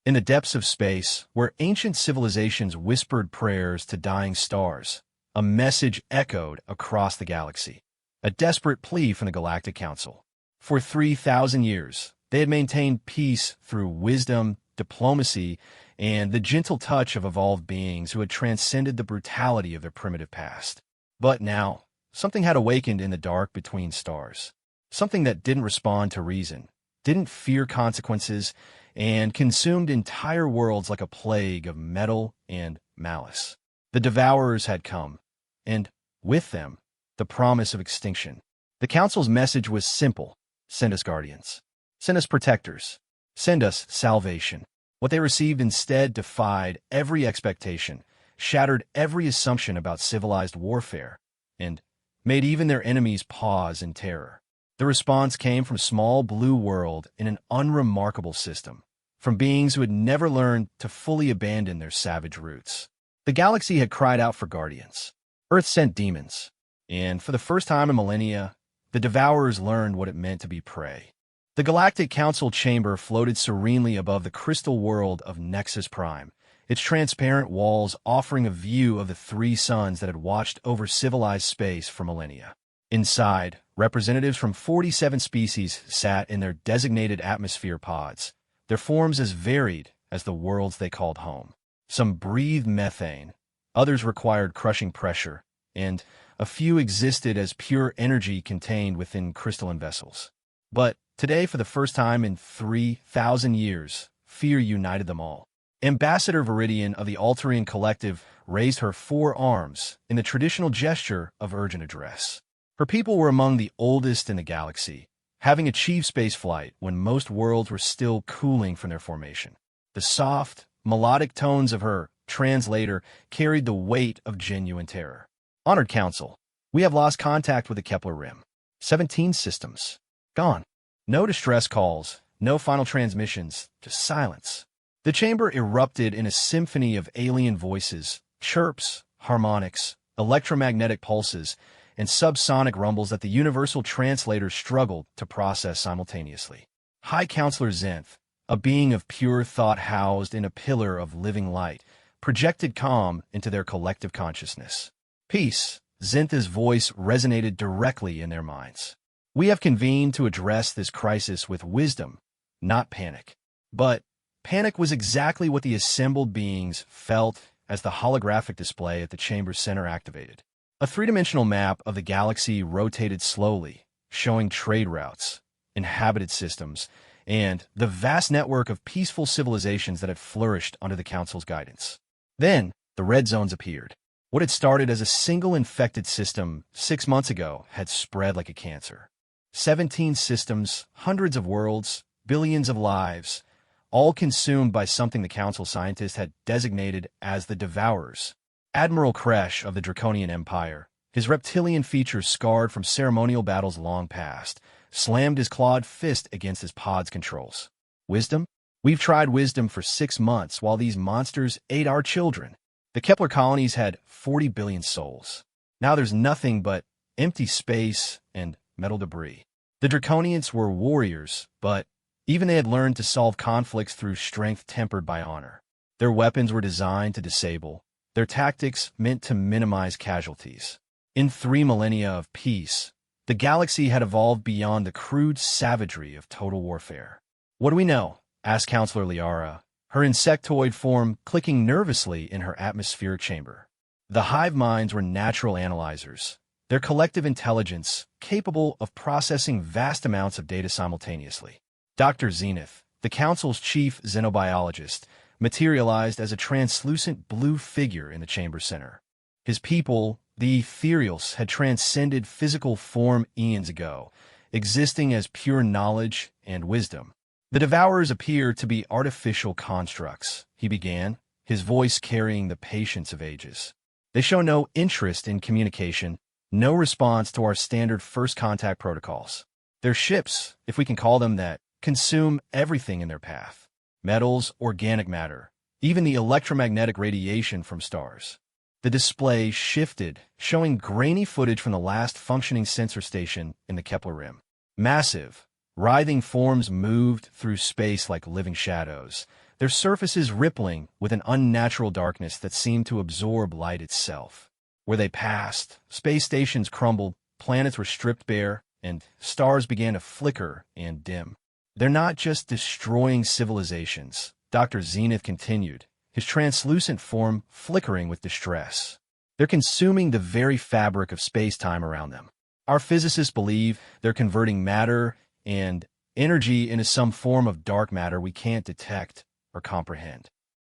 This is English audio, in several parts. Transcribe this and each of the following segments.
In the depths of space, where ancient civilizations whispered prayers to dying stars, a message echoed across the galaxy, a desperate plea from the Galactic Council. For 3,000 years, they had maintained peace through wisdom, diplomacy, and the gentle touch of evolved beings who had transcended the brutality of their primitive past. But now, something had awakened in the dark between stars. Something that didn't respond to reason, didn't fear consequences, and consumed entire worlds like a plague of metal and malice. The Devourers had come, and with them, the promise of extinction. The Council's message was simple: send us guardians. Send us protectors. Send us salvation. What they received instead defied every expectation, shattered every assumption about civilized warfare, and made even their enemies pause in terror. The response came from a small blue world in an unremarkable system, from beings who had never learned to fully abandon their savage roots. The galaxy had cried out for guardians. Earth sent demons, and for the first time in millennia, the Devourers learned what it meant to be prey. The Galactic Council chamber floated serenely above the crystal world of Nexus Prime, its transparent walls offering a view of the three suns that had watched over civilized space for millennia. Inside, representatives from 47 species sat in their designated atmosphere pods, their forms as varied as the worlds they called home. Some breathed methane, others required crushing pressure, and a few existed as pure energy contained within crystalline vessels. But today, for the first time in 3,000 years, fear united them all. Ambassador Viridian of the Altarian Collective raised her 4 arms in the traditional gesture of urgent address. Her people were among the oldest in the galaxy, having achieved spaceflight when most worlds were still cooling from their formation. The soft, melodic tones of her translator carried the weight of genuine terror. Honored Council, we have lost contact with the Kepler Rim. 17 systems. Gone. No distress calls, no final transmissions, just silence. The chamber erupted in a symphony of alien voices, chirps, harmonics, electromagnetic pulses, and subsonic rumbles that the universal translator struggled to process simultaneously. High Counselor Zenth, a being of pure thought housed in a pillar of living light, projected calm into their collective consciousness. Peace, Zenth's voice resonated directly in their minds. We have convened to address this crisis with wisdom, not panic. But panic was exactly what the assembled beings felt as the holographic display at the chamber's center activated. A three-dimensional map of the galaxy rotated slowly, showing trade routes, inhabited systems, and the vast network of peaceful civilizations that had flourished under the Council's guidance. Then, the red zones appeared. What had started as a single infected system 6 months ago had spread like a cancer. 17 systems, hundreds of worlds, billions of lives, all consumed by something the Council scientists had designated as the Devourers. Admiral Kresh of the Draconian Empire, his reptilian features scarred from ceremonial battles long past, slammed his clawed fist against his pod's controls. Wisdom? We've tried wisdom for 6 months while these monsters ate our children. The Kepler colonies had 40 billion souls. Now there's nothing but empty space and metal debris. The Draconians were warriors, but even they had learned to solve conflicts through strength tempered by honor. Their weapons were designed to disable, their tactics meant to minimize casualties. In 3 millennia of peace, the galaxy had evolved beyond the crude savagery of total warfare. What do we know? Asked Counselor Liara, her insectoid form clicking nervously in her atmospheric chamber. The hive minds were natural analyzers, their collective intelligence capable of processing vast amounts of data simultaneously. Dr. Zenith, the Council's chief xenobiologist, materialized as a translucent blue figure in the chamber center. His people, the Ethereals, had transcended physical form eons ago, existing as pure knowledge and wisdom. The Devourers appear to be artificial constructs, he began, his voice carrying the patience of ages. They show no interest in communication, no response to our standard first contact protocols. They're ships, if we can call them that, consume everything in their path. Metals, organic matter, even the electromagnetic radiation from stars. The display shifted, showing grainy footage from the last functioning sensor station in the Kepler Rim. Massive, writhing forms moved through space like living shadows, their surfaces rippling with an unnatural darkness that seemed to absorb light itself. Where they passed, space stations crumbled, planets were stripped bare, and stars began to flicker and dim. They're not just destroying civilizations, Dr. Zenith continued, his translucent form flickering with distress. They're consuming the very fabric of space-time around them. Our physicists believe they're converting matter and energy into some form of dark matter we can't detect or comprehend.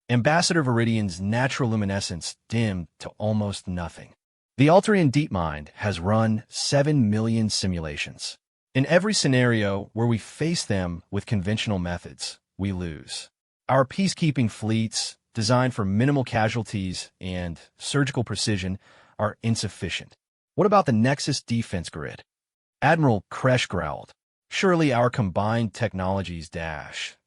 Ambassador Viridian's natural luminescence dimmed to almost nothing. The Alterian DeepMind has run 7 million simulations. In every scenario where we face them with conventional methods, we lose. Our peacekeeping fleets, designed for minimal casualties and surgical precision, are insufficient. What about the Nexus defense grid? Admiral Kresh growled. Surely our combined technologies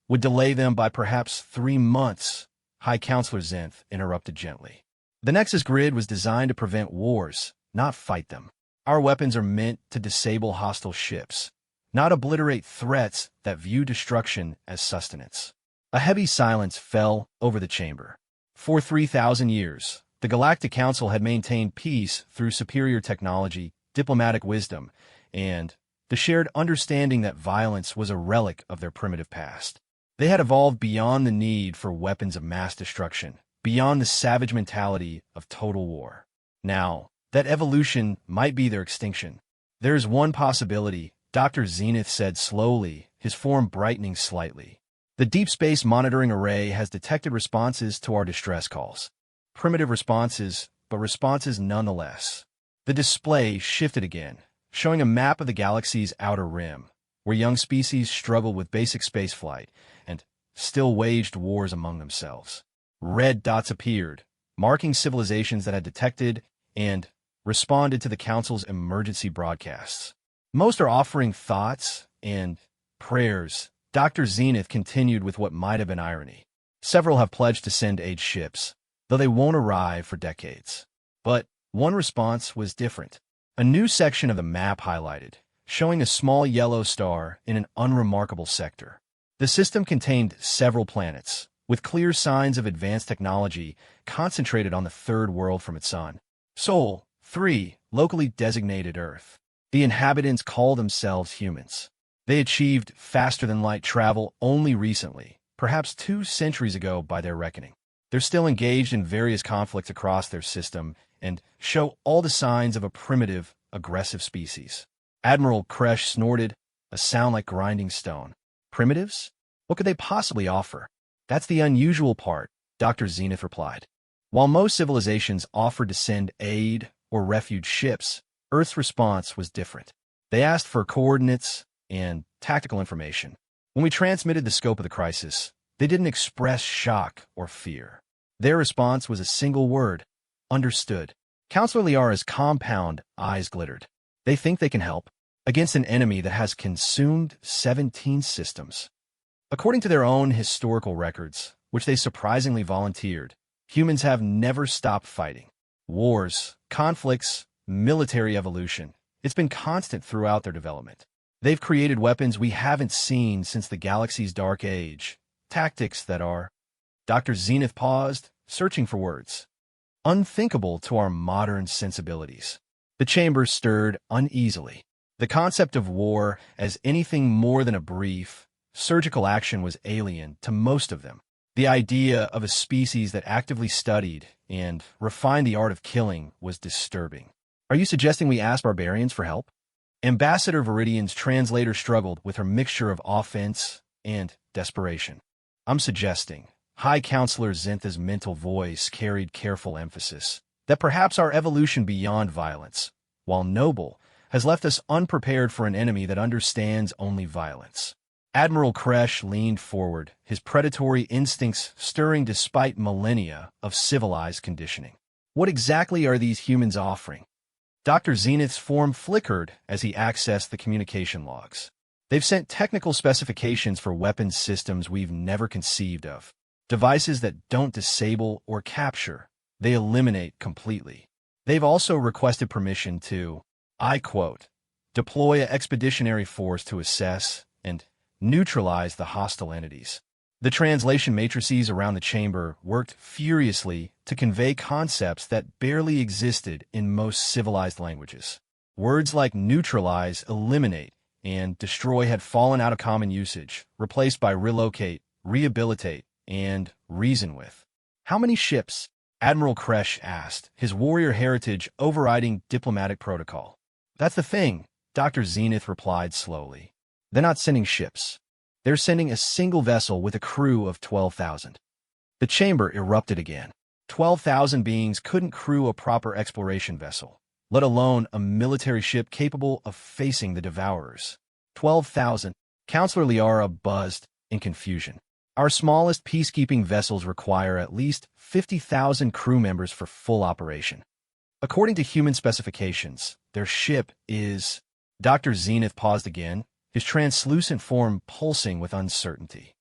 would delay them by perhaps 3 months, High Counselor Zenth interrupted gently. The Nexus grid was designed to prevent wars, not fight them. Our weapons are meant to disable hostile ships, not obliterate threats that view destruction as sustenance. A heavy silence fell over the chamber. For 3,000 years, the Galactic Council had maintained peace through superior technology, diplomatic wisdom, and the shared understanding that violence was a relic of their primitive past. They had evolved beyond the need for weapons of mass destruction, beyond the savage mentality of total war. Now, that evolution might be their extinction. There is one possibility, Dr. Zenith said slowly, his form brightening slightly. The Deep Space Monitoring Array has detected responses to our distress calls. Primitive responses, but responses nonetheless. The display shifted again, showing a map of the galaxy's outer rim, where young species struggled with basic spaceflight and still waged wars among themselves. Red dots appeared, marking civilizations that had detected and responded to the Council's emergency broadcasts. Most are offering thoughts and prayers. Dr. Zenith continued with what might have been irony. Several have pledged to send aid ships, though they won't arrive for decades. But one response was different. A new section of the map highlighted, showing a small yellow star in an unremarkable sector. The system contained several planets, with clear signs of advanced technology concentrated on the third world from its sun. Sol 3, locally designated Earth. The inhabitants call themselves humans. They achieved faster-than-light travel only recently, perhaps 2 centuries ago by their reckoning. They're still engaged in various conflicts across their system and show all the signs of a primitive, aggressive species. Admiral Kresh snorted, a sound like grinding stone. Primitives? What could they possibly offer? That's the unusual part, Dr. Zenith replied. While most civilizations offered to send aid or refuge ships, Earth's response was different. They asked for coordinates and tactical information. When we transmitted the scope of the crisis, they didn't express shock or fear. Their response was a single word: understood. Counselor Liara's compound eyes glittered. They think they can help against an enemy that has consumed 17 systems. According to their own historical records, which they surprisingly volunteered, humans have never stopped fighting. Wars, conflicts, military evolution. It's been constant throughout their development. They've created weapons we haven't seen since the galaxy's dark age. Tactics that are... Dr. Zenith paused, searching for words. Unthinkable to our modern sensibilities. The chamber stirred uneasily. The concept of war as anything more than a brief, surgical action was alien to most of them. The idea of a species that actively studied and refined the art of killing was disturbing. Are you suggesting we ask barbarians for help? Ambassador Viridian's translator struggled with her mixture of offense and desperation. I'm suggesting, High Counselor Zentha's mental voice carried careful emphasis, that perhaps our evolution beyond violence, while noble, has left us unprepared for an enemy that understands only violence. Admiral Kresh leaned forward, his predatory instincts stirring despite millennia of civilized conditioning. What exactly are these humans offering? Dr. Zenith's form flickered as he accessed the communication logs. They've sent technical specifications for weapons systems we've never conceived of. Devices that don't disable or capture, they eliminate completely. They've also requested permission to, I quote, deploy an expeditionary force to assess and neutralize the hostile entities. The translation matrices around the chamber worked furiously to convey concepts that barely existed in most civilized languages. Words like neutralize, eliminate, and destroy had fallen out of common usage, replaced by relocate, rehabilitate, and reason with. "How many ships?" Admiral Kresh asked, his warrior heritage overriding diplomatic protocol. "That's the thing," Dr. Zenith replied slowly. "They're not sending ships. They're sending a single vessel with a crew of 12,000. The chamber erupted again. 12,000 beings couldn't crew a proper exploration vessel, let alone a military ship capable of facing the Devourers. 12,000. Counselor Liara buzzed in confusion. "Our smallest peacekeeping vessels require at least 50,000 crew members for full operation. According to human specifications, their ship is—" Dr. Zenith paused again, his translucent form pulsing with uncertainty.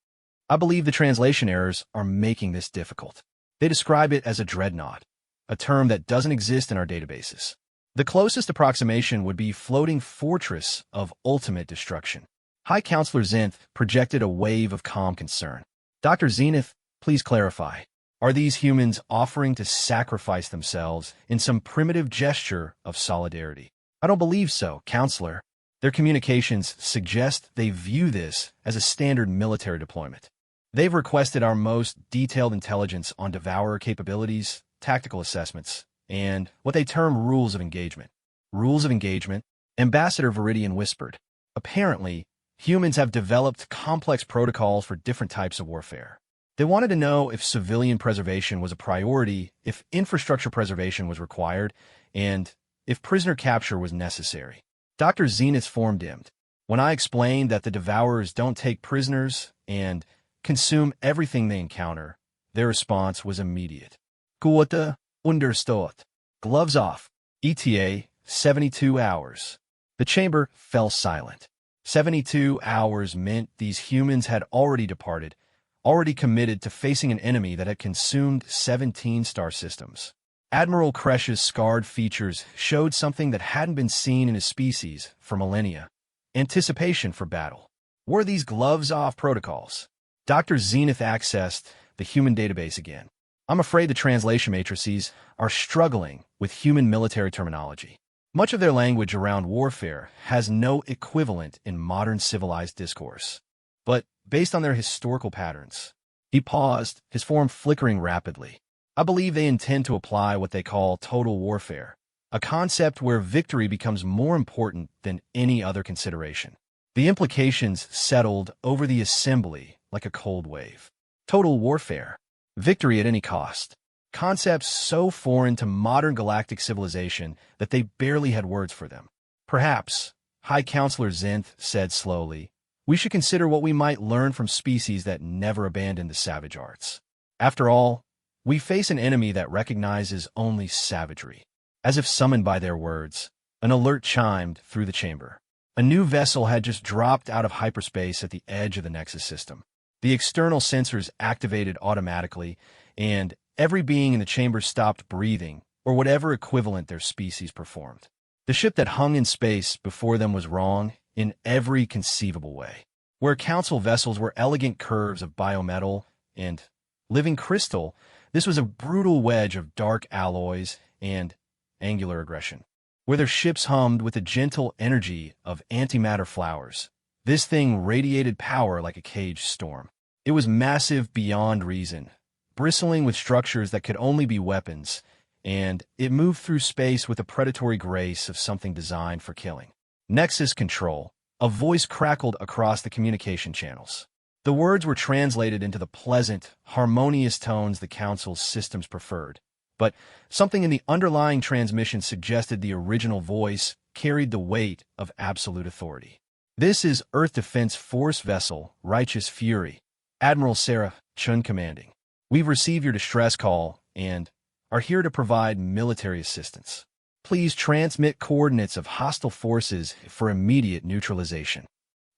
"I believe the translation errors are making this difficult. They describe it as a dreadnought, a term that doesn't exist in our databases. The closest approximation would be floating fortress of ultimate destruction." High Counselor Zenith projected a wave of calm concern. "Dr. Zenith, please clarify. Are these humans offering to sacrifice themselves in some primitive gesture of solidarity?" "I don't believe so, Counselor. Their communications suggest they view this as a standard military deployment. They've requested our most detailed intelligence on Devourer capabilities, tactical assessments, and what they term rules of engagement." "Rules of engagement?" Ambassador Viridian whispered. "Apparently, humans have developed complex protocols for different types of warfare. They wanted to know if civilian preservation was a priority, if infrastructure preservation was required, and if prisoner capture was necessary." Dr. Zenith's form dimmed. "When I explained that the Devourers don't take prisoners and consume everything they encounter, their response was immediate. Gut understood. Gloves off. ETA, 72 hours. The chamber fell silent. 72 hours meant these humans had already departed, already committed to facing an enemy that had consumed 17 star systems. Admiral Kresh's scarred features showed something that hadn't been seen in his species for millennia. Anticipation for battle. Were these gloves-off protocols? Dr. Zenith accessed the human database again. "I'm afraid the translation matrices are struggling with human military terminology. Much of their language around warfare has no equivalent in modern civilized discourse. But based on their historical patterns..." He paused, his form flickering rapidly. "I believe they intend to apply what they call total warfare, a concept where victory becomes more important than any other consideration." The implications settled over the assembly like a cold wave. Total warfare. Victory at any cost. Concepts so foreign to modern galactic civilization that they barely had words for them. "Perhaps," High Counselor Zenith said slowly, "we should consider what we might learn from species that never abandoned the savage arts. After all, we face an enemy that recognizes only savagery." As if summoned by their words, an alert chimed through the chamber. A new vessel had just dropped out of hyperspace at the edge of the Nexus system. The external sensors activated automatically, and every being in the chamber stopped breathing, or whatever equivalent their species performed. The ship that hung in space before them was wrong in every conceivable way. Where council vessels were elegant curves of biometal and living crystal, this was a brutal wedge of dark alloys and angular aggression. Where their ships hummed with the gentle energy of antimatter flowers, this thing radiated power like a caged storm. It was massive beyond reason, bristling with structures that could only be weapons, and it moved through space with the predatory grace of something designed for killing. "Nexus control," a voice crackled across the communication channels. The words were translated into the pleasant, harmonious tones the Council's systems preferred, but something in the underlying transmission suggested the original voice carried the weight of absolute authority. "This is Earth Defense Force Vessel, Righteous Fury. Admiral Sarah Chun commanding. We've received your distress call and are here to provide military assistance. Please transmit coordinates of hostile forces for immediate neutralization."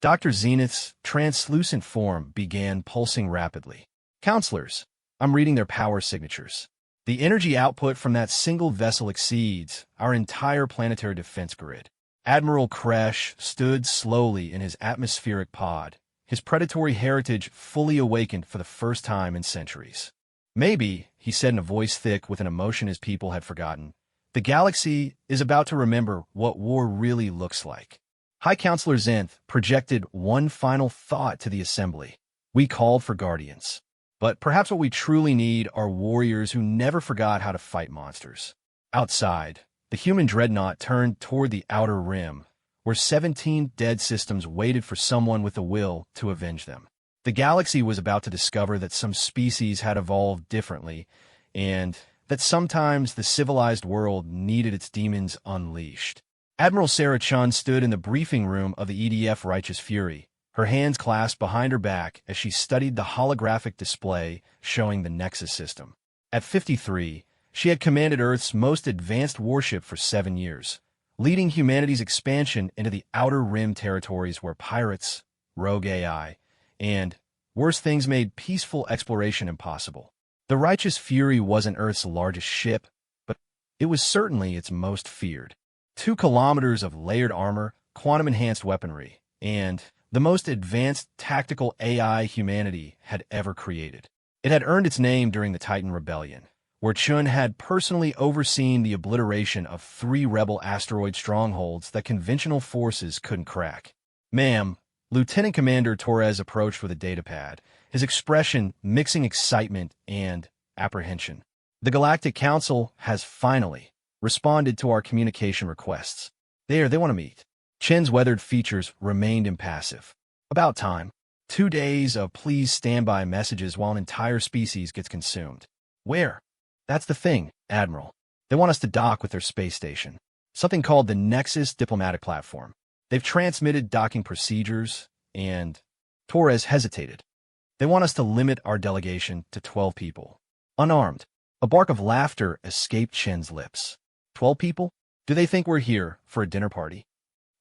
Dr. Zenith's translucent form began pulsing rapidly. "Counselors, I'm reading their power signatures. The energy output from that single vessel exceeds our entire planetary defense grid." Admiral Kresh stood slowly in his atmospheric pod, his predatory heritage fully awakened for the first time in centuries. Maybe, he said in a voice thick with an emotion his people had forgotten, the galaxy is about to remember what war really looks like. High Counselor Zenth projected one final thought to the assembly. We called for guardians. But perhaps what we truly need are warriors who never forgot how to fight monsters. Outside, the human dreadnought turned toward the outer rim, where 17 dead systems waited for someone with the will to avenge them. The galaxy was about to discover that some species had evolved differently, and that sometimes the civilized world needed its demons unleashed. Admiral Sarah Chun stood in the briefing room of the EDF Righteous Fury, her hands clasped behind her back as she studied the holographic display showing the Nexus system. At 53, she had commanded Earth's most advanced warship for 7 years, leading humanity's expansion into the Outer Rim territories where pirates, rogue AI, and worse things made peaceful exploration impossible. The Righteous Fury wasn't Earth's largest ship, but it was certainly its most feared. 2 kilometers of layered armor, quantum-enhanced weaponry, and the most advanced tactical AI humanity had ever created. It had earned its name during the Titan Rebellion, where Chun had personally overseen the obliteration of 3 rebel asteroid strongholds that conventional forces couldn't crack. Ma'am, Lieutenant Commander Torres approached with a datapad, his expression mixing excitement and apprehension. The Galactic Council has finally responded to our communication requests. They want to meet. Chen's weathered features remained impassive. About time. 2 days of please stand by messages while an entire species gets consumed. Where? That's the thing, Admiral. They want us to dock with their space station. Something called the Nexus Diplomatic Platform. They've transmitted docking procedures, and Torres hesitated. They want us to limit our delegation to 12 people. Unarmed. A bark of laughter escaped Chen's lips. 12 people? Do they think we're here for a dinner party?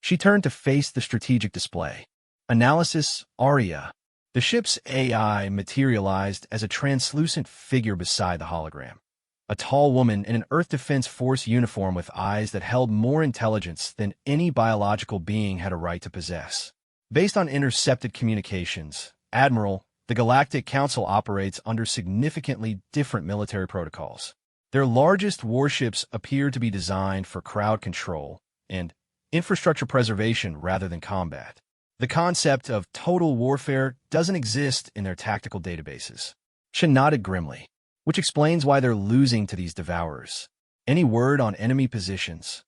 She turned to face the strategic display. Analysis, Aria. The ship's AI materialized as a translucent figure beside the hologram. A tall woman in an Earth Defense Force uniform with eyes that held more intelligence than any biological being had a right to possess. Based on intercepted communications, Admiral, the Galactic Council operates under significantly different military protocols. Their largest warships appear to be designed for crowd control and infrastructure preservation rather than combat. The concept of total warfare doesn't exist in their tactical databases. Chen nodded grimly, which explains why they're losing to these devourers. Any word on enemy positions?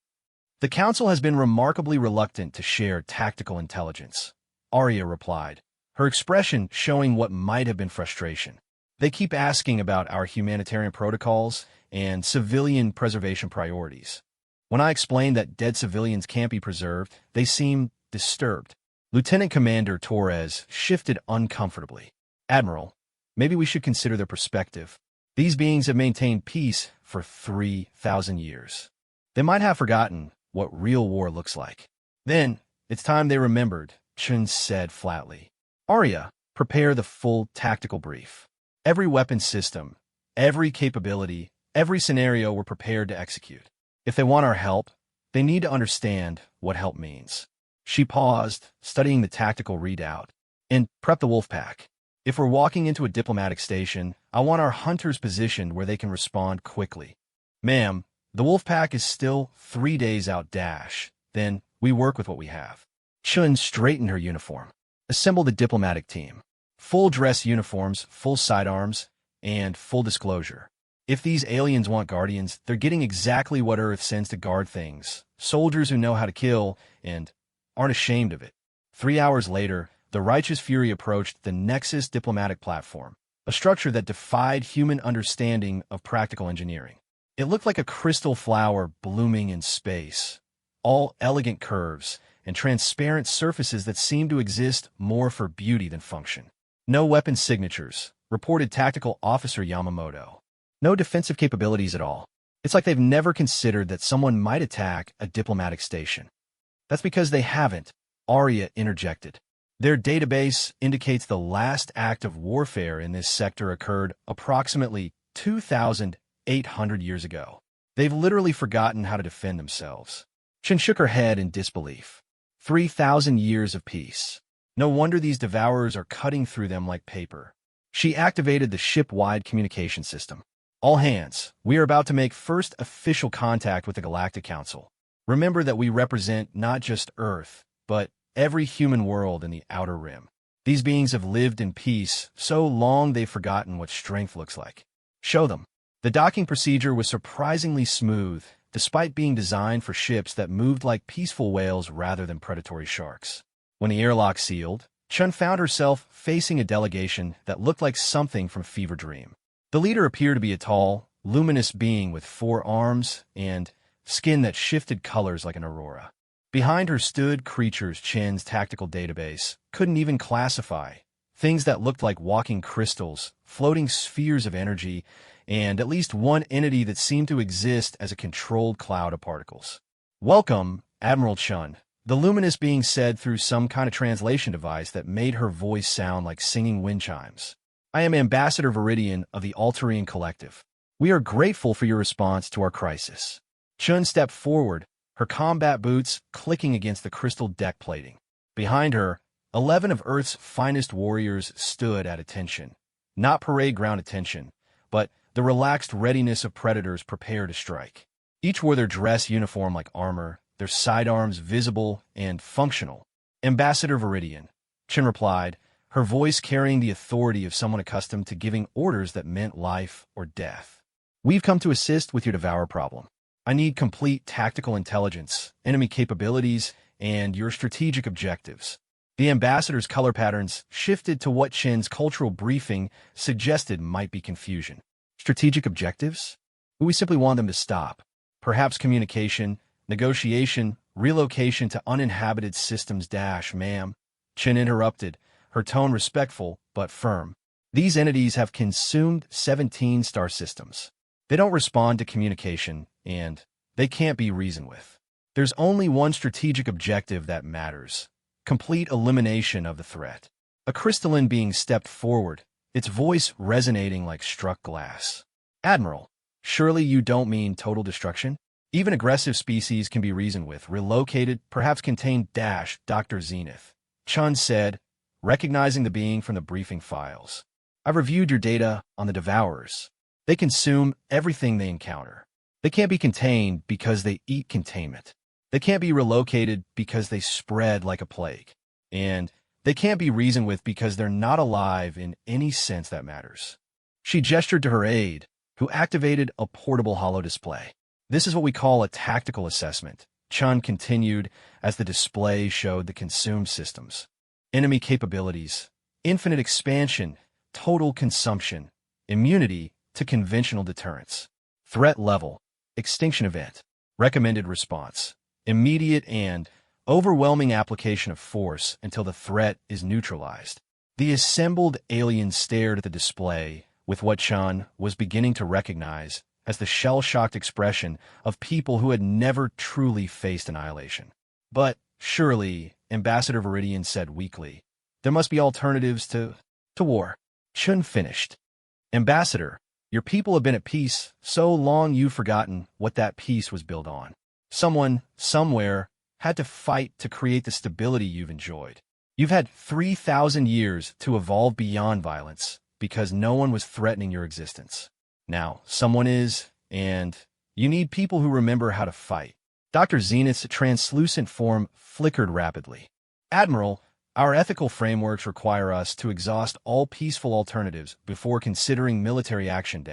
The Council has been remarkably reluctant to share tactical intelligence, Arya replied, her expression showing what might have been frustration. They keep asking about our humanitarian protocols and civilian preservation priorities. When I explained that dead civilians can't be preserved, they seem disturbed. Lieutenant Commander Torres shifted uncomfortably. Admiral, maybe we should consider their perspective. These beings have maintained peace for 3,000 years. They might have forgotten what real war looks like. Then, it's time they remembered, Chun said flatly. Arya, prepare the full tactical brief. Every weapon system, every capability, every scenario we're prepared to execute. If they want our help, they need to understand what help means. She paused, studying the tactical readout. And prep the wolf pack. If we're walking into a diplomatic station, I want our hunters positioned where they can respond quickly. Ma'am, the wolf pack is still 3 days out dash. Then we work with what we have. Chun straightened her uniform. Assemble the diplomatic team. Full dress uniforms, full sidearms, and full disclosure. If these aliens want guardians, they're getting exactly what Earth sends to guard things. Soldiers who know how to kill and aren't ashamed of it. 3 hours later, the Righteous Fury approached the Nexus Diplomatic Platform, a structure that defied human understanding of practical engineering. It looked like a crystal flower blooming in space, all elegant curves and transparent surfaces that seemed to exist more for beauty than function. No weapon signatures, reported Tactical Officer Yamamoto. No defensive capabilities at all. It's like they've never considered that someone might attack a diplomatic station. That's because they haven't, Arya interjected. Their database indicates the last act of warfare in this sector occurred approximately 2,800 years ago. They've literally forgotten how to defend themselves. Chen shook her head in disbelief. 3,000 years of peace. No wonder these devourers are cutting through them like paper. She activated the ship-wide communication system. All hands, we are about to make first official contact with the Galactic Council. Remember that we represent not just Earth, but every human world in the Outer Rim. These beings have lived in peace so long they've forgotten what strength looks like. Show them. The docking procedure was surprisingly smooth, despite being designed for ships that moved like peaceful whales rather than predatory sharks. When the airlock sealed, Chun found herself facing a delegation that looked like something from Fever Dream. The leader appeared to be a tall, luminous being with 4 arms and skin that shifted colors like an aurora. Behind her stood creatures Chin's tactical database couldn't even classify, things that looked like walking crystals, floating spheres of energy, and at least one entity that seemed to exist as a controlled cloud of particles. "Welcome, Admiral Chun," the luminous being said through some kind of translation device that made her voice sound like singing wind chimes. "I am Ambassador Viridian of the Altarian Collective. We are grateful for your response to our crisis." Chun stepped forward, her combat boots clicking against the crystal deck plating. Behind her, 11 of Earth's finest warriors stood at attention. Not parade ground attention, but the relaxed readiness of predators prepared to strike. Each wore their dress uniform like armor, their sidearms visible and functional. "Ambassador Viridian," Chin replied, her voice carrying the authority of someone accustomed to giving orders that meant life or death. "We've come to assist with your devour problem. I need complete tactical intelligence, enemy capabilities, and your strategic objectives." The ambassador's color patterns shifted to what Chin's cultural briefing suggested might be confusion. Strategic objectives? We simply want them to stop. Perhaps communication, negotiation, relocation to uninhabited systems ma'am. Chin interrupted, her tone respectful but firm. "These entities have consumed 17 star systems. They don't respond to communication, and they can't be reasoned with. There's only one strategic objective that matters: complete elimination of the threat." A crystalline being stepped forward, its voice resonating like struck glass. "Admiral, surely you don't mean total destruction? Even aggressive species can be reasoned with, relocated, perhaps contained Dr. Zenith," Chun said, recognizing the being from the briefing files. "I've reviewed your data on the Devourers. They consume everything they encounter. They can't be contained because they eat containment. They can't be relocated because they spread like a plague. And they can't be reasoned with because they're not alive in any sense that matters." She gestured to her aide, who activated a portable holo display. "This is what we call a tactical assessment," Chun continued as the display showed the consumed systems. "Enemy capabilities, infinite expansion, total consumption, immunity to conventional deterrence. Threat level, extinction event, recommended response, immediate and overwhelming application of force until the threat is neutralized." The assembled aliens stared at the display with what Chun was beginning to recognize as the shell-shocked expression of people who had never truly faced annihilation. "But surely," Ambassador Viridian said weakly, "there must be alternatives to war." Chun finished. "Ambassador, your people have been at peace so long you've forgotten what that peace was built on. Someone, somewhere, had to fight to create the stability you've enjoyed. You've had 3,000 years to evolve beyond violence because no one was threatening your existence. Now, someone is, and you need people who remember how to fight." Dr. Zenith's translucent form flickered rapidly. "Admiral, our ethical frameworks require us to exhaust all peaceful alternatives before considering military action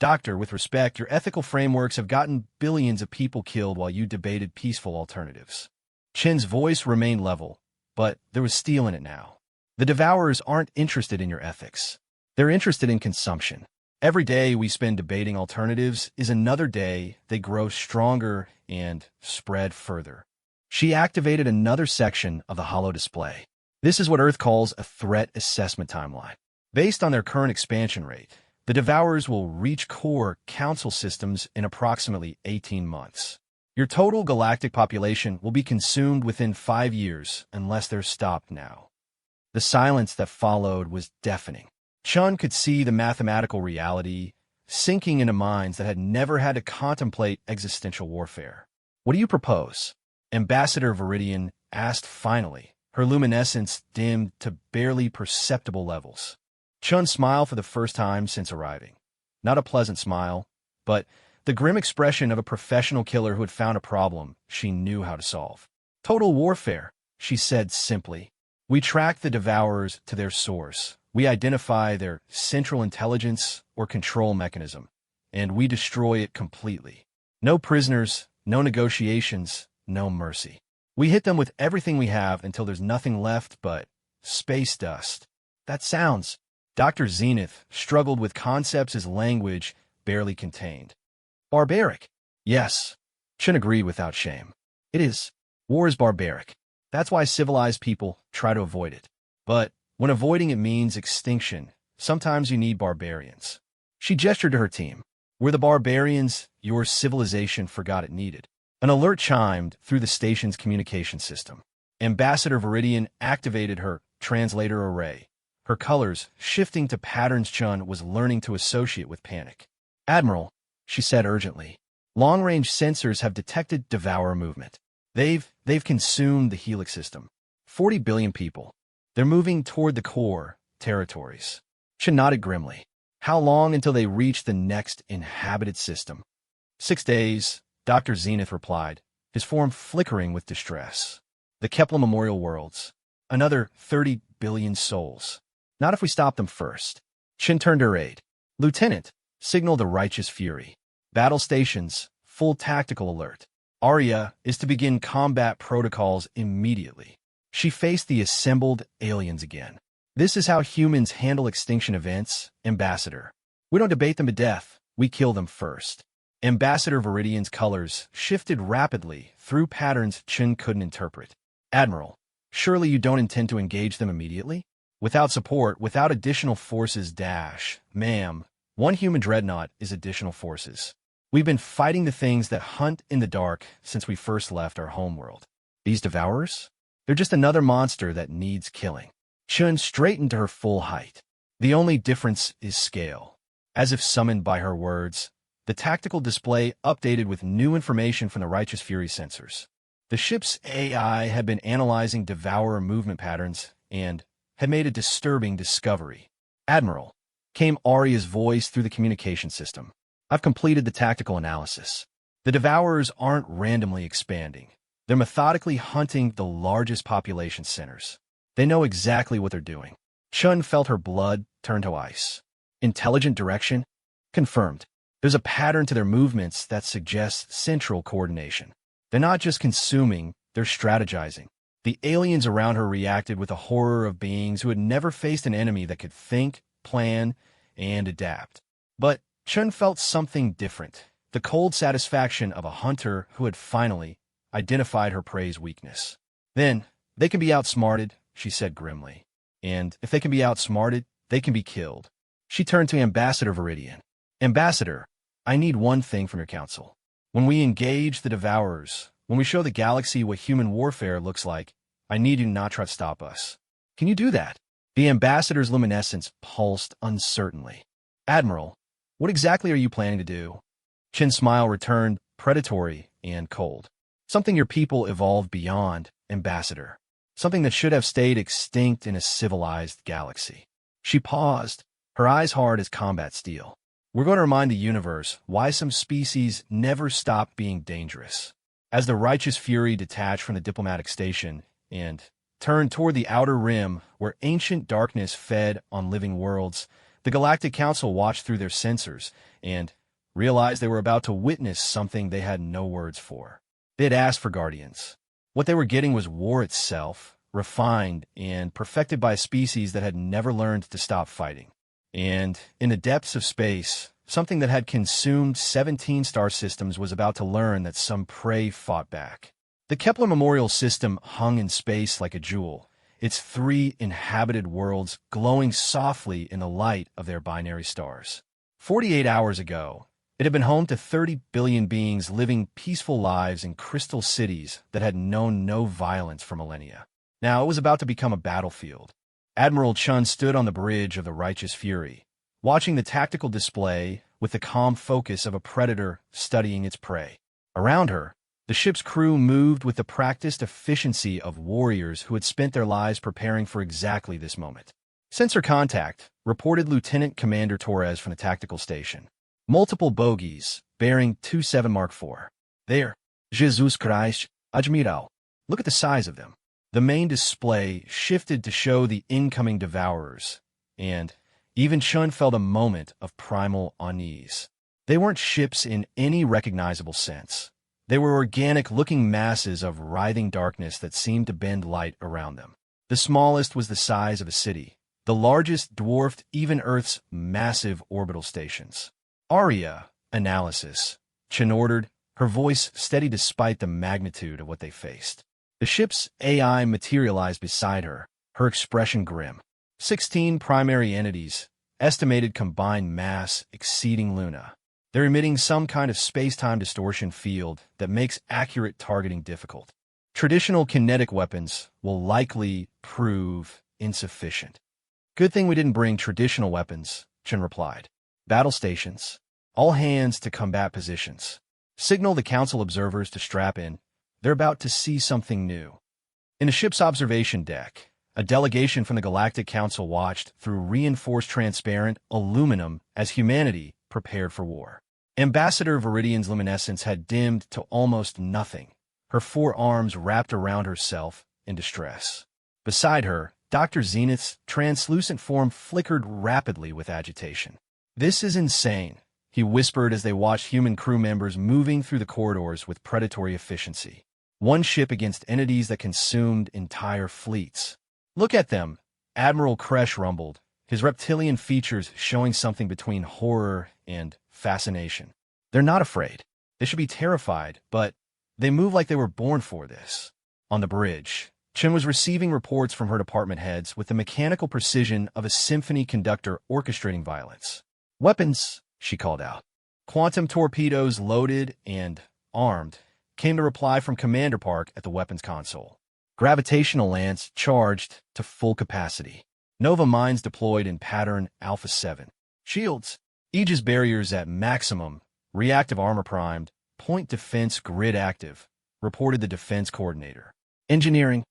Doctor, with respect, your ethical frameworks have gotten billions of people killed while you debated peaceful alternatives." Chin's voice remained level, but there was steel in it now. "The Devourers aren't interested in your ethics. They're interested in consumption. Every day we spend debating alternatives is another day they grow stronger and spread further." She activated another section of the holo display. "This is what Earth calls a threat assessment timeline. Based on their current expansion rate, the Devourers will reach core council systems in approximately 18 months. Your total galactic population will be consumed within 5 years unless they're stopped now." The silence that followed was deafening. Chun could see the mathematical reality sinking into minds that had never had to contemplate existential warfare. "What do you propose?" Ambassador Viridian asked finally, her luminescence dimmed to barely perceptible levels. Chun smiled for the first time since arriving. Not a pleasant smile, but the grim expression of a professional killer who had found a problem she knew how to solve. Total warfare, she said simply. We track the devourers to their source. We identify their central intelligence or control mechanism, and we destroy it completely. No prisoners, no negotiations, no mercy. We hit them with everything we have until there's nothing left but space dust. That sounds. Dr. Zenith struggled with concepts his language barely contained. Barbaric. Yes. Chun agreed without shame. It is. War is barbaric. That's why civilized people try to avoid it. But when avoiding it means extinction, sometimes you need barbarians. She gestured to her team. We're the barbarians your civilization forgot it needed. An alert chimed through the station's communication system. Ambassador Viridian activated her translator array, her colors shifting to patterns Chun was learning to associate with panic. Admiral, she said urgently, long-range sensors have detected devourer movement. They've consumed the Helix system. 40 billion people. They're moving toward the core territories. Chun nodded grimly. How long until they reach the next inhabited system? 6 days, Dr. Zenith replied, his form flickering with distress. The Kepler Memorial Worlds. Another 30 billion souls. Not if we stop them first. Chun turned to her aide. Lieutenant, signal the righteous fury. Battle stations, full tactical alert. Arya is to begin combat protocols immediately. She faced the assembled aliens again. This is how humans handle extinction events, Ambassador. We don't debate them to death, we kill them first. Ambassador Viridian's colors shifted rapidly through patterns Chun couldn't interpret. Admiral, surely you don't intend to engage them immediately? Without support, without additional forces ma'am, one human dreadnought is additional forces. We've been fighting the things that hunt in the dark since we first left our homeworld. These devourers? They're just another monster that needs killing. Chun straightened to her full height. The only difference is scale. As if summoned by her words, the tactical display updated with new information from the Righteous Fury sensors. The ship's AI had been analyzing devourer movement patterns and had made a disturbing discovery. Admiral, came Arya's voice through the communication system. I've completed the tactical analysis. The devourers aren't randomly expanding. They're methodically hunting the largest population centers. They know exactly what they're doing. Chun felt her blood turn to ice. Intelligent direction? Confirmed. There's a pattern to their movements that suggests central coordination. They're not just consuming, they're strategizing. The aliens around her reacted with a horror of beings who had never faced an enemy that could think, plan, and adapt. But Chun felt something different, the cold satisfaction of a hunter who had finally identified her prey's weakness. Then, they can be outsmarted, she said grimly. And if they can be outsmarted, they can be killed. She turned to Ambassador Viridian. Ambassador, I need one thing from your council. When we engage the devourers, when we show the galaxy what human warfare looks like, I need you not try to stop us. Can you do that? The ambassador's luminescence pulsed uncertainly. Admiral, what exactly are you planning to do? Chin's smile returned, predatory and cold. Something your people evolved beyond, Ambassador. Something that should have stayed extinct in a civilized galaxy. She paused, her eyes hard as combat steel. We're going to remind the universe why some species never stopped being dangerous. As the Righteous Fury detached from the diplomatic station and turned toward the outer rim where ancient darkness fed on living worlds, the Galactic Council watched through their sensors and realized they were about to witness something they had no words for. They had asked for guardians. What they were getting was war itself, refined and perfected by a species that had never learned to stop fighting. And in the depths of space, something that had consumed 17 star systems was about to learn that some prey fought back. The Kepler Memorial System hung in space like a jewel, its 3 inhabited worlds glowing softly in the light of their binary stars. 48 hours ago, it had been home to 30 billion beings living peaceful lives in crystal cities that had known no violence for millennia. Now it was about to become a battlefield. Admiral Chun stood on the bridge of the Righteous Fury, watching the tactical display with the calm focus of a predator studying its prey. Around her, The ship's crew moved with the practiced efficiency of warriors who had spent their lives preparing for exactly this moment. Sensor contact, reported Lieutenant Commander Torres from the tactical station. Multiple bogies, bearing 27 Mark IV. There. Jesus Christ, Admiral. Look at the size of them. The main display shifted to show the incoming devourers, and even Chun felt a moment of primal unease. They weren't ships in any recognizable sense. They were organic-looking masses of writhing darkness that seemed to bend light around them. The smallest was the size of a city. The largest dwarfed even Earth's massive orbital stations. Aria, analysis, Chen ordered, her voice steady despite the magnitude of what they faced. The ship's AI materialized beside her, her expression grim. 16 primary entities, estimated combined mass exceeding Luna. They're emitting some kind of space-time distortion field that makes accurate targeting difficult. Traditional kinetic weapons will likely prove insufficient. Good thing we didn't bring traditional weapons, Chen replied. Battle stations. All hands to combat positions. Signal the council observers to strap in. They're about to see something new. In the ship's observation deck, a delegation from the Galactic Council watched through reinforced transparent aluminum as humanity prepared for war. Ambassador Viridian's luminescence had dimmed to almost nothing, her forearms wrapped around herself in distress. Beside her, Dr. Zenith's translucent form flickered rapidly with agitation. "This is insane," he whispered as they watched human crew members moving through the corridors with predatory efficiency. One ship against entities that consumed entire fleets. "Look at them," Admiral Kresh rumbled, his reptilian features showing something between horror and fascination. "They're not afraid. They should be terrified, but they move like they were born for this." On the bridge, Chen was receiving reports from her department heads with the mechanical precision of a symphony conductor orchestrating violence. "Weapons," she called out. Quantum torpedoes loaded and armed came the reply from Commander Park at the weapons console. Gravitational lance charged to full capacity. Nova mines deployed in pattern Alpha 7. Shields. Aegis barriers at maximum. Reactive armor primed. Point defense grid active, reported the defense coordinator. Engineering.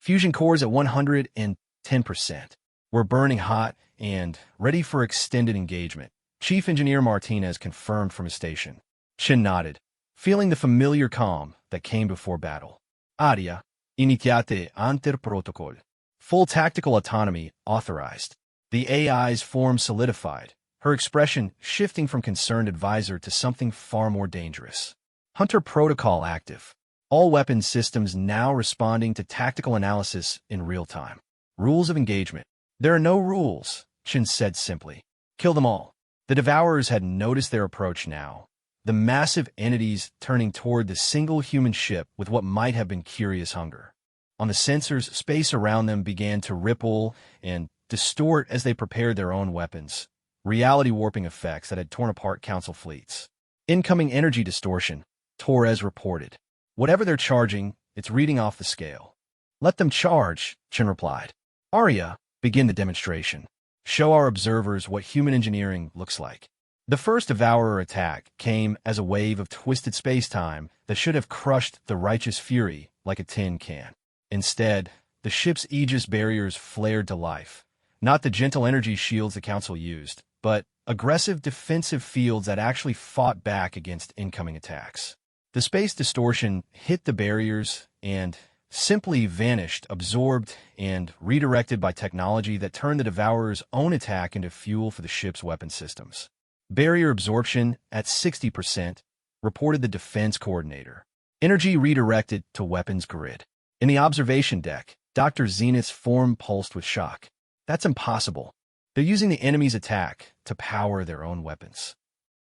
Fusion cores at 110%. We're burning hot and ready for extended engagement. Chief Engineer Martinez confirmed from his station. Chen nodded, feeling the familiar calm that came before battle. Aria, iniziate ante protocol. Full tactical autonomy authorized. The AI's form solidified, her expression shifting from concerned advisor to something far more dangerous. Hunter protocol active. All weapon systems now responding to tactical analysis in real time. Rules of engagement. There are no rules, Chen said simply. Kill them all. The Devourers had noticed their approach now. The massive entities turning toward the single human ship with what might have been curious hunger. On the sensors, space around them began to ripple and distort as they prepared their own weapons. Reality warping effects that had torn apart Council fleets. Incoming energy distortion, Torres reported. Whatever they're charging, it's reading off the scale. Let them charge, Chen replied. Aria, begin the demonstration. Show our observers what human engineering looks like. The first Devourer attack came as a wave of twisted space-time that should have crushed the righteous fury like a tin can. Instead, the ship's Aegis barriers flared to life. Not the gentle energy shields the Council used, but aggressive defensive fields that actually fought back against incoming attacks. The space distortion hit the barriers and simply vanished, absorbed and redirected by technology that turned the Devourer's own attack into fuel for the ship's weapon systems. Barrier absorption at 60%, reported the defense coordinator. Energy redirected to weapons grid. In the observation deck, Dr. Zenith's form pulsed with shock. That's impossible. They're using the enemy's attack to power their own weapons.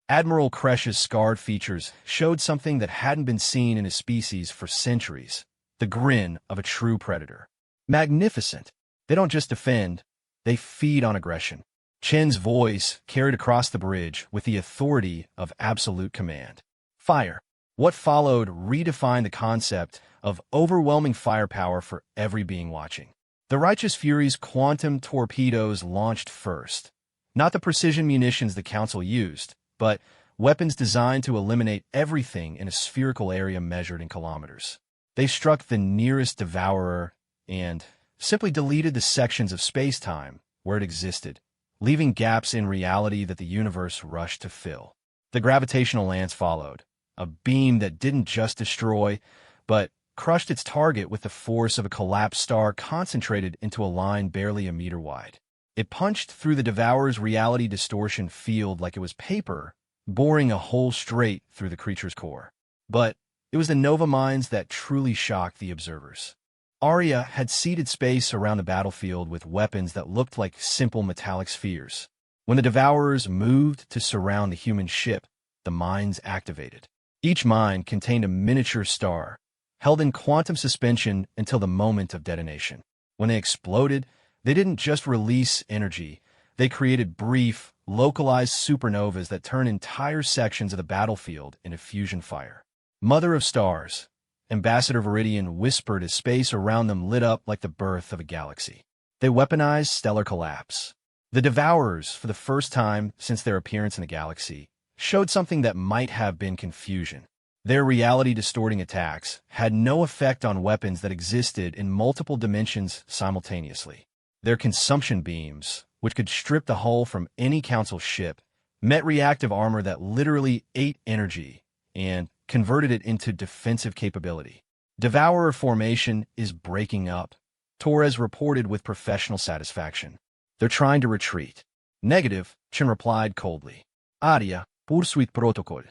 Admiral Kresh's scarred features showed something that hadn't been seen in his species for centuries. The grin of a true predator. Magnificent. They don't just defend, they feed on aggression. Chen's voice carried across the bridge with the authority of absolute command. Fire. What followed redefined the concept of overwhelming firepower for every being watching. The Righteous Fury's quantum torpedoes launched first. Not the precision munitions the Council used, but weapons designed to eliminate everything in a spherical area measured in kilometers. They struck the nearest devourer and simply deleted the sections of space-time where it existed, leaving gaps in reality that the universe rushed to fill. The gravitational lance followed, a beam that didn't just destroy, but crushed its target with the force of a collapsed star concentrated into a line barely a meter wide. It punched through the devourer's reality distortion field like it was paper, boring a hole straight through the creature's core. But it was the Nova minds that truly shocked the observers. Arya had seeded space around the battlefield with weapons that looked like simple metallic spheres. When the devourers moved to surround the human ship, the mines activated. Each mine contained a miniature star, held in quantum suspension until the moment of detonation. When they exploded, they didn't just release energy, they created brief, localized supernovas that turned entire sections of the battlefield into fusion fire. Mother of Stars, Ambassador Viridian whispered as space around them lit up like the birth of a galaxy. They weaponized stellar collapse. The Devourers, for the first time since their appearance in the galaxy, showed something that might have been confusion. Their reality-distorting attacks had no effect on weapons that existed in multiple dimensions simultaneously. Their consumption beams, which could strip the hull from any Council ship, met reactive armor that literally ate energy and converted it into defensive capability. Devourer formation is breaking up, Torres reported with professional satisfaction. They're trying to retreat. Negative, Chen replied coldly. Aria, Pursuit Protocol.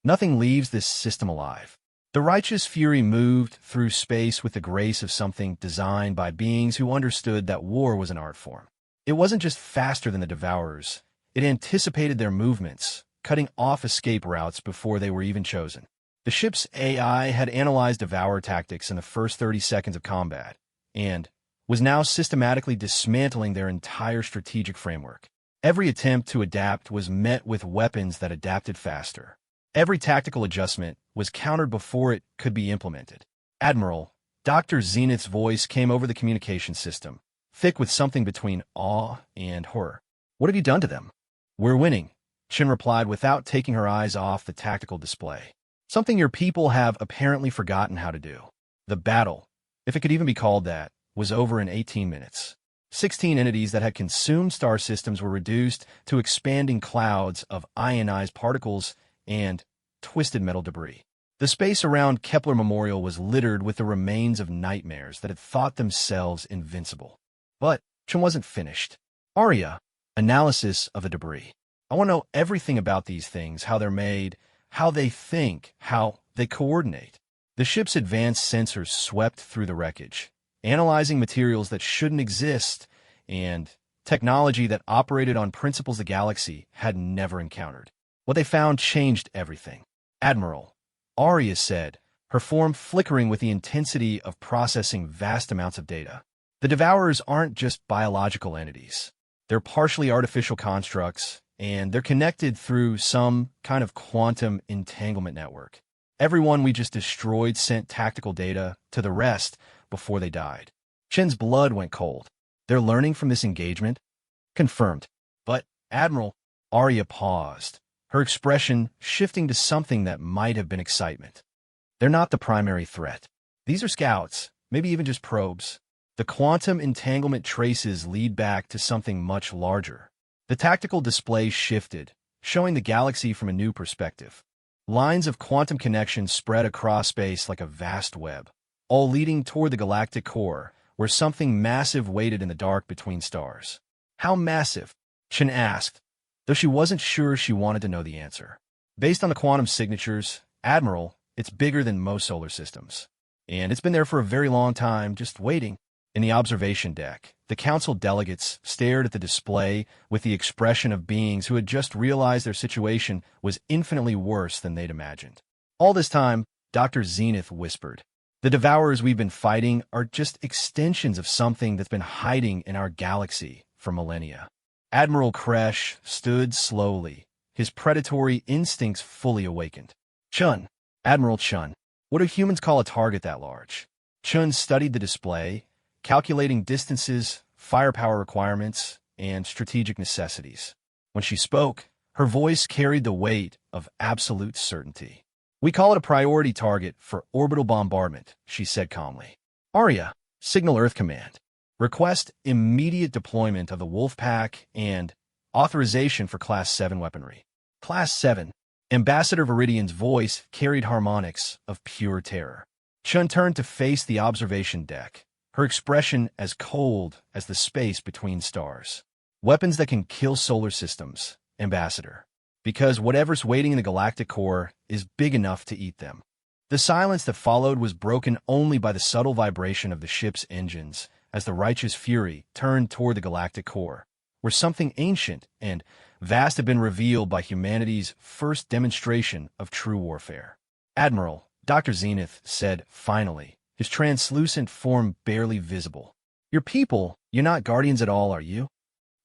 Nothing leaves this system alive. The righteous fury moved through space with the grace of something designed by beings who understood that war was an art form. It wasn't just faster than the Devourers. It anticipated their movements, cutting off escape routes before they were even chosen. The ship's AI had analyzed Devourer tactics in the first 30 seconds of combat, and was now systematically dismantling their entire strategic framework. Every attempt to adapt was met with weapons that adapted faster. Every tactical adjustment was countered before it could be implemented. Admiral, Dr. Zenith's voice came over the communication system, thick with something between awe and horror. What have you done to them? We're winning, Chen replied without taking her eyes off the tactical display. Something your people have apparently forgotten how to do. The battle, if it could even be called that, was over in 18 minutes. 16 entities that had consumed star systems were reduced to expanding clouds of ionized particles and twisted metal debris. The space around Kepler Memorial was littered with the remains of nightmares that had thought themselves invincible. But Chen wasn't finished. Arya, analysis of the debris. I want to know everything about these things, how they're made, how they think, how they coordinate. The ship's advanced sensors swept through the wreckage, analyzing materials that shouldn't exist and technology that operated on principles the galaxy had never encountered. What they found changed everything. Admiral, Arya said, her form flickering with the intensity of processing vast amounts of data. The Devourers aren't just biological entities. They're partially artificial constructs, and they're connected through some kind of quantum entanglement network. Everyone we just destroyed sent tactical data to the rest before they died. Chen's blood went cold. They're learning from this engagement? Confirmed. But, Admiral, Arya paused, her expression shifting to something that might have been excitement. They're not the primary threat. These are scouts, maybe even just probes. The quantum entanglement traces lead back to something much larger. The tactical display shifted, showing the galaxy from a new perspective. Lines of quantum connection spread across space like a vast web, all leading toward the galactic core, where something massive waited in the dark between stars. How massive? Chen asked, though she wasn't sure she wanted to know the answer. Based on the quantum signatures, Admiral, it's bigger than most solar systems. And it's been there for a very long time, just waiting. In the observation deck, the council delegates stared at the display with the expression of beings who had just realized their situation was infinitely worse than they'd imagined. All this time, Dr. Zenith whispered, "The Devourers we've been fighting are just extensions of something that's been hiding in our galaxy for millennia." Admiral Kresh stood slowly, his predatory instincts fully awakened. "Chun, Admiral Chun, what do humans call a target that large?" Chun studied the display, calculating distances, firepower requirements, and strategic necessities. When she spoke, Her voice carried the weight of absolute certainty. "We call it a priority target for orbital bombardment," she said calmly. "Arya, signal Earth Command. Request immediate deployment of the Wolf Pack and authorization for Class 7 weaponry." Class 7. Ambassador Viridian's voice carried harmonics of pure terror. Chun turned to face the observation deck, her expression as cold as the space between stars. "Weapons that can kill solar systems, Ambassador. Because whatever's waiting in the galactic core is big enough to eat them." The silence that followed was broken only by the subtle vibration of the ship's engines as the righteous fury turned toward the galactic core, where something ancient and vast had been revealed by humanity's first demonstration of true warfare. "Admiral," Dr. Zenith said finally, his translucent form barely visible. "Your people, you're not Guardians at all, are you?"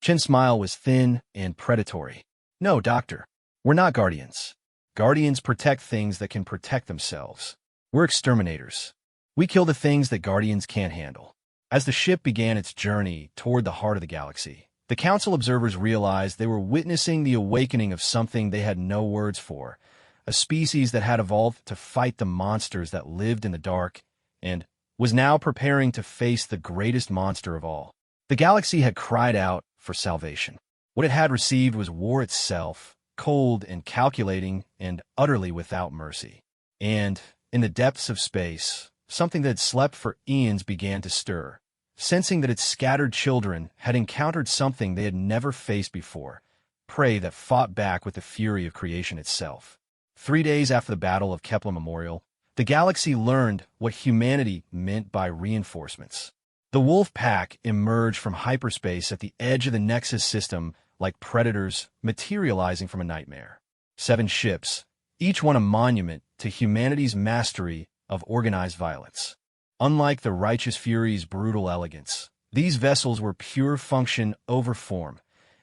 Chen's smile was thin and predatory. "No, Doctor. We're not Guardians. Guardians protect things that can protect themselves. We're exterminators. We kill the things that Guardians can't handle." As the ship began its journey toward the heart of the galaxy, the Council observers realized they were witnessing the awakening of something they had no words for, a species that had evolved to fight the monsters that lived in the dark and was now preparing to face the greatest monster of all. The galaxy had cried out for salvation. What it had received was war itself, cold and calculating and utterly without mercy. And, in the depths of space, something that had slept for eons began to stir, sensing that its scattered children had encountered something they had never faced before, prey that fought back with the fury of creation itself. 3 days after the Battle of Kepler Memorial, the galaxy learned what humanity meant by reinforcements. The Wolf Pack emerged from hyperspace at the edge of the Nexus system like predators materializing from a nightmare. 7 ships, each one a monument to humanity's mastery of organized violence. Unlike the Righteous Fury's brutal elegance, these vessels were pure function over form,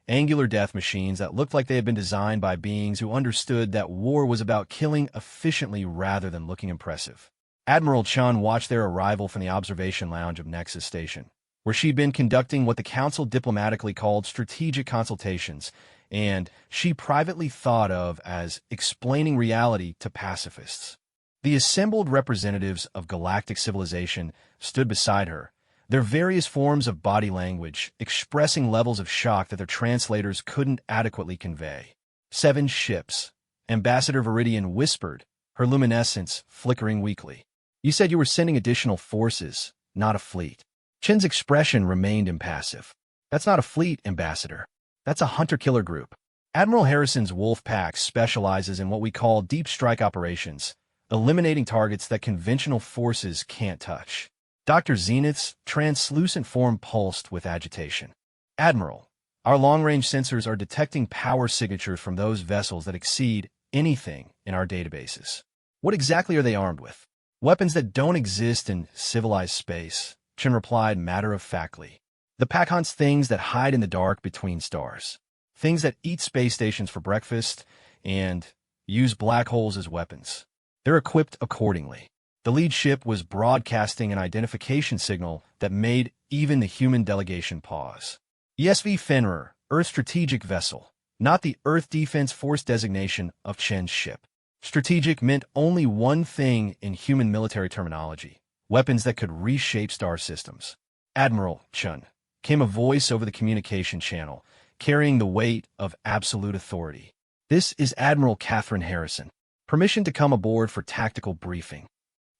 angular death machines that looked like they had been designed by beings who understood that war was about killing efficiently rather than looking impressive. Admiral Chun watched their arrival from the observation lounge of Nexus Station, where she'd been conducting what the Council diplomatically called strategic consultations, and she privately thought of as explaining reality to pacifists. The assembled representatives of galactic civilization stood beside her, their various forms of body language expressing levels of shock that their translators couldn't adequately convey. 7 ships, Ambassador Viridian whispered, her luminescence flickering weakly. "You said you were sending additional forces, not a fleet." Chen's expression remained impassive. "That's not a fleet, Ambassador. That's a hunter-killer group. Admiral Harrison's Wolf Pack specializes in what we call deep strike operations, eliminating targets that conventional forces can't touch." Dr. Zenith's translucent form pulsed with agitation. "Admiral, our long-range sensors are detecting power signatures from those vessels that exceed anything in our databases. What exactly are they armed with?" "Weapons that don't exist in civilized space," Chen replied matter-of-factly. "The pack hunts things that hide in the dark between stars. Things that eat space stations for breakfast and use black holes as weapons. They're equipped accordingly." The lead ship was broadcasting an identification signal that made even the human delegation pause. "ESV Fenrir, Earth Strategic Vessel," not the Earth Defense Force designation of Chen's ship. Strategic meant only one thing in human military terminology: weapons that could reshape star systems. "Admiral Chun," came a voice over the communication channel, carrying the weight of absolute authority. "This is Admiral Catherine Harrison. Permission to come aboard for tactical briefing."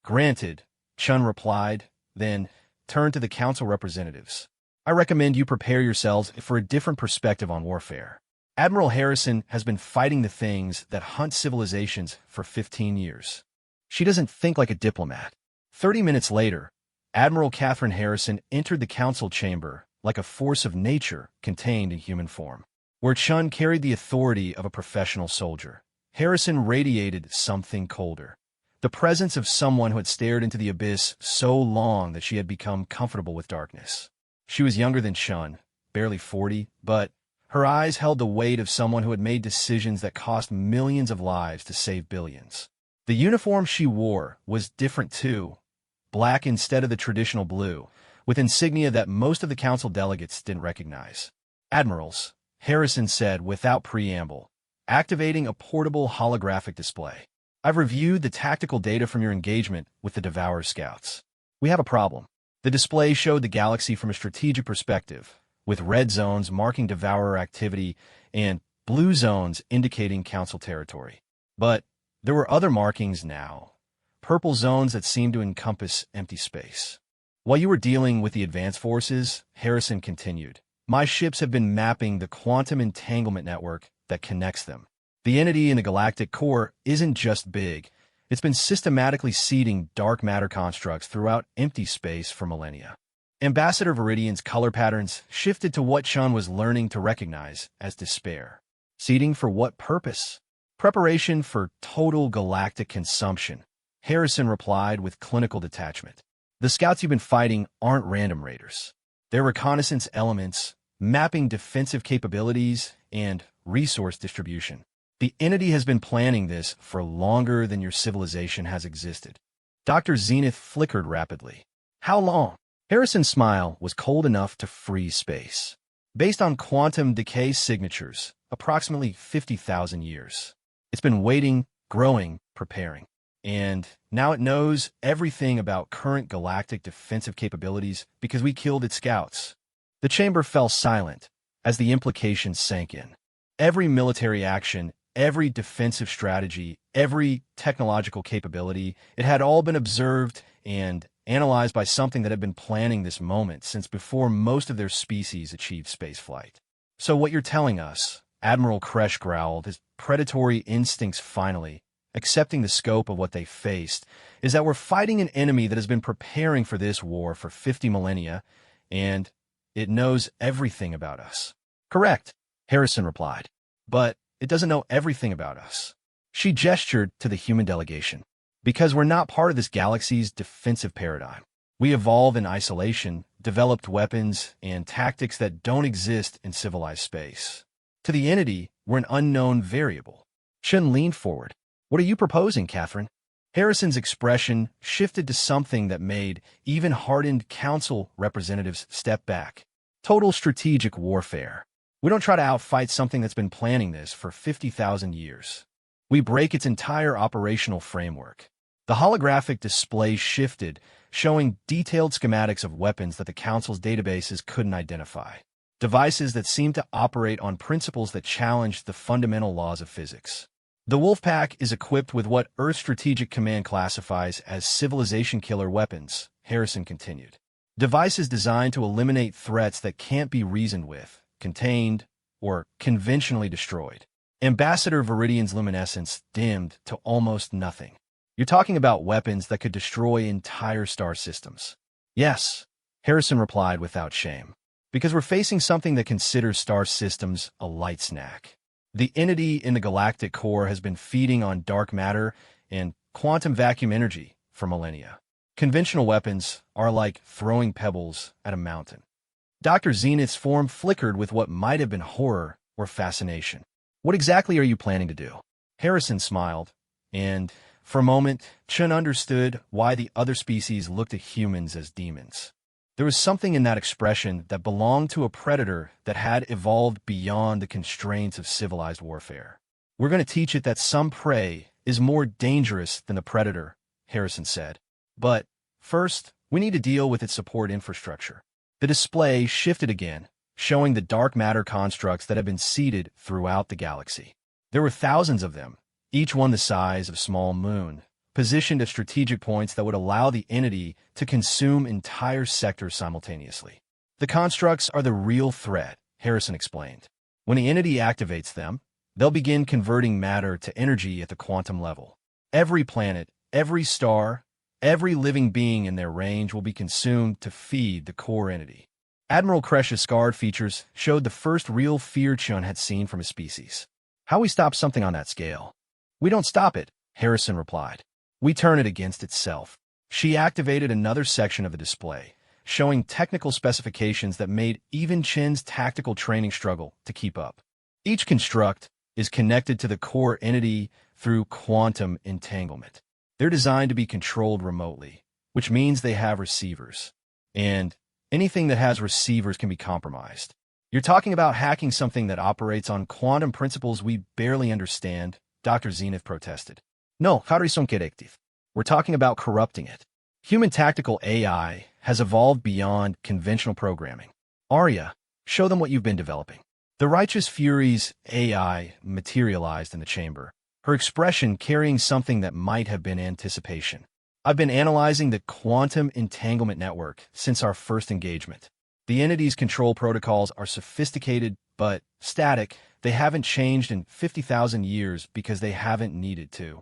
"Granted," Chun replied, then turned to the Council representatives. "I recommend you prepare yourselves for a different perspective on warfare. Admiral Harrison has been fighting the things that hunt civilizations for 15 years. She doesn't think like a diplomat." 30 minutes later, Admiral Catherine Harrison entered the Council chamber like a force of nature contained in human form. Where Chun carried the authority of a professional soldier, Harrison radiated something colder. The presence of someone who had stared into the abyss so long that she had become comfortable with darkness. She was younger than Chun, barely 40, but her eyes held the weight of someone who had made decisions that cost millions of lives to save billions. The uniform she wore was different too, black instead of the traditional blue, with insignia that most of the Council delegates didn't recognize. "Admirals," Harrison said without preamble, activating a portable holographic display. I've reviewed the tactical data from your engagement with the Devourer scouts. We have a problem. The display showed the galaxy from a strategic perspective, with red zones marking Devourer activity and blue zones indicating Council territory. But there were other markings now, purple zones that seemed to encompass empty space. While you were dealing with the advanced forces, Harrison continued, my ships have been mapping the quantum entanglement network that connects them. The entity in the galactic core isn't just big. It's been systematically seeding dark matter constructs throughout empty space for millennia. Ambassador Viridian's color patterns shifted to what Chun was learning to recognize as despair. Seeding for what purpose? Preparation for total galactic consumption, Harrison replied with clinical detachment. The scouts you've been fighting aren't random raiders. They're reconnaissance elements, mapping defensive capabilities and resource distribution. The entity has been planning this for longer than your civilization has existed. Dr. Zenith flickered rapidly. How long? Harrison's smile was cold enough to freeze space. Based on quantum decay signatures, approximately 50,000 years. It's been waiting, growing, preparing. And now it knows everything about current galactic defensive capabilities because we killed its scouts. The chamber fell silent as the implications sank in. Every military action, every defensive strategy, every technological capability, it had all been observed and analyzed by something that had been planning this moment since before most of their species achieved spaceflight. So what you're telling us, Admiral Kresh growled, his predatory instincts finally, accepting the scope of what they faced, is that we're fighting an enemy that has been preparing for this war for 50 millennia, and it knows everything about us. Correct, Harrison replied. But it doesn't know everything about us. She gestured to the human delegation. Because we're not part of this galaxy's defensive paradigm. We evolve in isolation, developed weapons and tactics that don't exist in civilized space. To the entity, we're an unknown variable. Chun leaned forward. What are you proposing, Catherine? Harrison's expression shifted to something that made even hardened council representatives step back. Total strategic warfare. We don't try to outfight something that's been planning this for 50,000 years. We break its entire operational framework. The holographic display shifted, showing detailed schematics of weapons that the Council's databases couldn't identify. Devices that seemed to operate on principles that challenged the fundamental laws of physics. The Wolfpack is equipped with what Earth Strategic Command classifies as civilization killer weapons, Harrison continued. Devices designed to eliminate threats that can't be reasoned with, contained, or conventionally destroyed. Ambassador Viridian's luminescence dimmed to almost nothing. You're talking about weapons that could destroy entire star systems. Yes, Harrison replied without shame. Because we're facing something that considers star systems a light snack. The entity in the galactic core has been feeding on dark matter and quantum vacuum energy for millennia. Conventional weapons are like throwing pebbles at a mountain. Dr. Zenith's form flickered with what might have been horror or fascination. What exactly are you planning to do? Harrison smiled, and for a moment, Chun understood why the other species looked at humans as demons. There was something in that expression that belonged to a predator that had evolved beyond the constraints of civilized warfare. We're going to teach it that some prey is more dangerous than the predator, Harrison said. But first, we need to deal with its support infrastructure. The display shifted again, showing the dark matter constructs that have been seeded throughout the galaxy. There were thousands of them, each one the size of a small moon, positioned at strategic points that would allow the entity to consume entire sectors simultaneously. The constructs are the real threat, Harrison explained. When the entity activates them, they'll begin converting matter to energy at the quantum level. Every planet, every star, every living being in their range will be consumed to feed the core entity. Admiral Kresh's scarred features showed the first real fear Chun had seen from his species. How we stop something on that scale? We don't stop it, Harrison replied. We turn it against itself. She activated another section of the display, showing technical specifications that made even Chin's tactical training struggle to keep up. Each construct is connected to the core entity through quantum entanglement. They're designed to be controlled remotely, which means they have receivers. And anything that has receivers can be compromised. You're talking about hacking something that operates on quantum principles we barely understand, Dr. Zenith protested. No, Harry son corrective. We're talking about corrupting it. Human tactical AI has evolved beyond conventional programming. Arya, show them what you've been developing. The Righteous Fury's AI materialized in the chamber, her expression carrying something that might have been anticipation. I've been analyzing the quantum entanglement network since our first engagement. The entity's control protocols are sophisticated but static. They haven't changed in 50,000 years because they haven't needed to.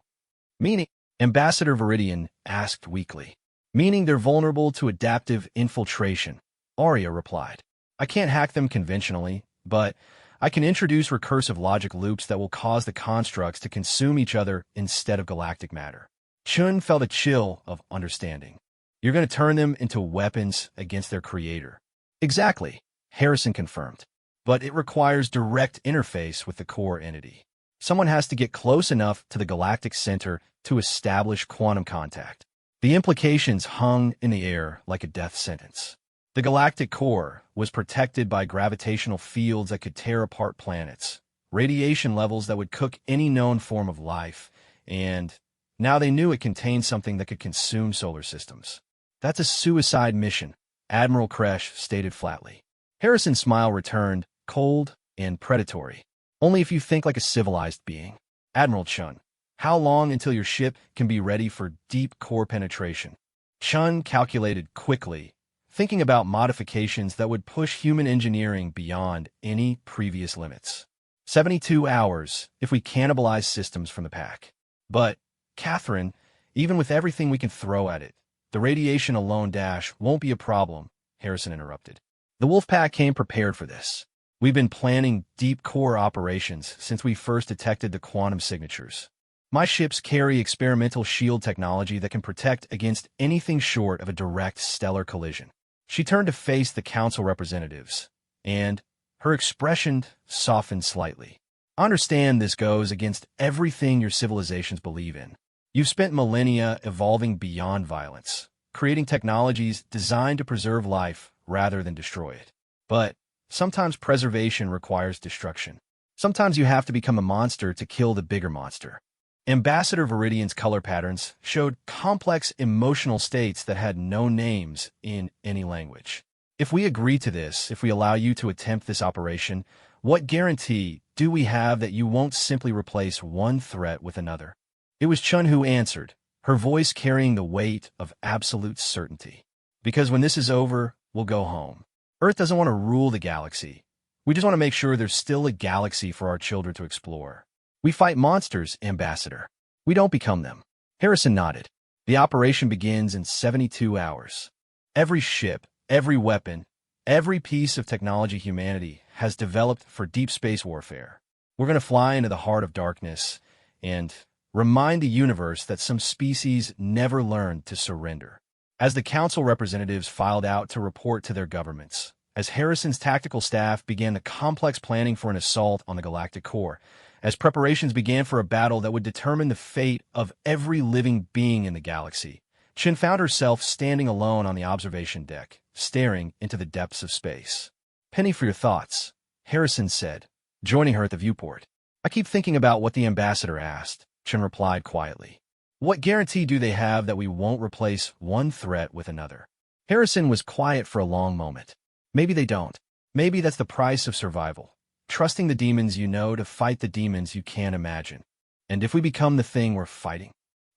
Meaning, Ambassador Viridian asked weakly. Meaning they're vulnerable to adaptive infiltration, Arya replied. I can't hack them conventionally, but I can introduce recursive logic loops that will cause the constructs to consume each other instead of galactic matter. Chun felt a chill of understanding. You're going to turn them into weapons against their creator. Exactly, Harrison confirmed. But it requires direct interface with the core entity. Someone has to get close enough to the galactic center to establish quantum contact. The implications hung in the air like a death sentence. The galactic core was protected by gravitational fields that could tear apart planets, radiation levels that would cook any known form of life, and now they knew it contained something that could consume solar systems. That's a suicide mission, Admiral Kresh stated flatly. Harrison's smile returned, cold and predatory. Only if you think like a civilized being. Admiral Chun, how long until your ship can be ready for deep core penetration? Chun calculated quickly, thinking about modifications that would push human engineering beyond any previous limits. 72 hours if we cannibalize systems from the pack. But, Catherine, even with everything we can throw at it, the radiation alone won't be a problem, Harrison interrupted. The Wolfpack came prepared for this. We've been planning deep core operations since we first detected the quantum signatures. My ships carry experimental shield technology that can protect against anything short of a direct stellar collision. She turned to face the council representatives, and her expression softened slightly. I understand this goes against everything your civilizations believe in. You've spent millennia evolving beyond violence, creating technologies designed to preserve life rather than destroy it. But sometimes preservation requires destruction. Sometimes you have to become a monster to kill the bigger monster. Ambassador Viridian's color patterns showed complex emotional states that had no names in any language. If we agree to this, if we allow you to attempt this operation, what guarantee do we have that you won't simply replace one threat with another? It was Chun who answered, her voice carrying the weight of absolute certainty. Because when this is over, we'll go home. Earth doesn't want to rule the galaxy. We just want to make sure there's still a galaxy for our children to explore. We fight monsters, Ambassador. We don't become them. Harrison nodded. The operation begins in 72 hours. Every ship, every weapon, every piece of technology humanity has developed for deep space warfare. We're going to fly into the heart of darkness and remind the universe that some species never learned to surrender. As the council representatives filed out to report to their governments, as Harrison's tactical staff began the complex planning for an assault on the galactic core, as preparations began for a battle that would determine the fate of every living being in the galaxy, Chin found herself standing alone on the observation deck, staring into the depths of space. Penny for your thoughts, Harrison said, joining her at the viewport. I keep thinking about what the ambassador asked, Chin replied quietly. What guarantee do they have that we won't replace one threat with another? Harrison was quiet for a long moment. Maybe they don't. Maybe that's the price of survival. Trusting the demons you know to fight the demons you can't imagine. And if we become the thing we're fighting?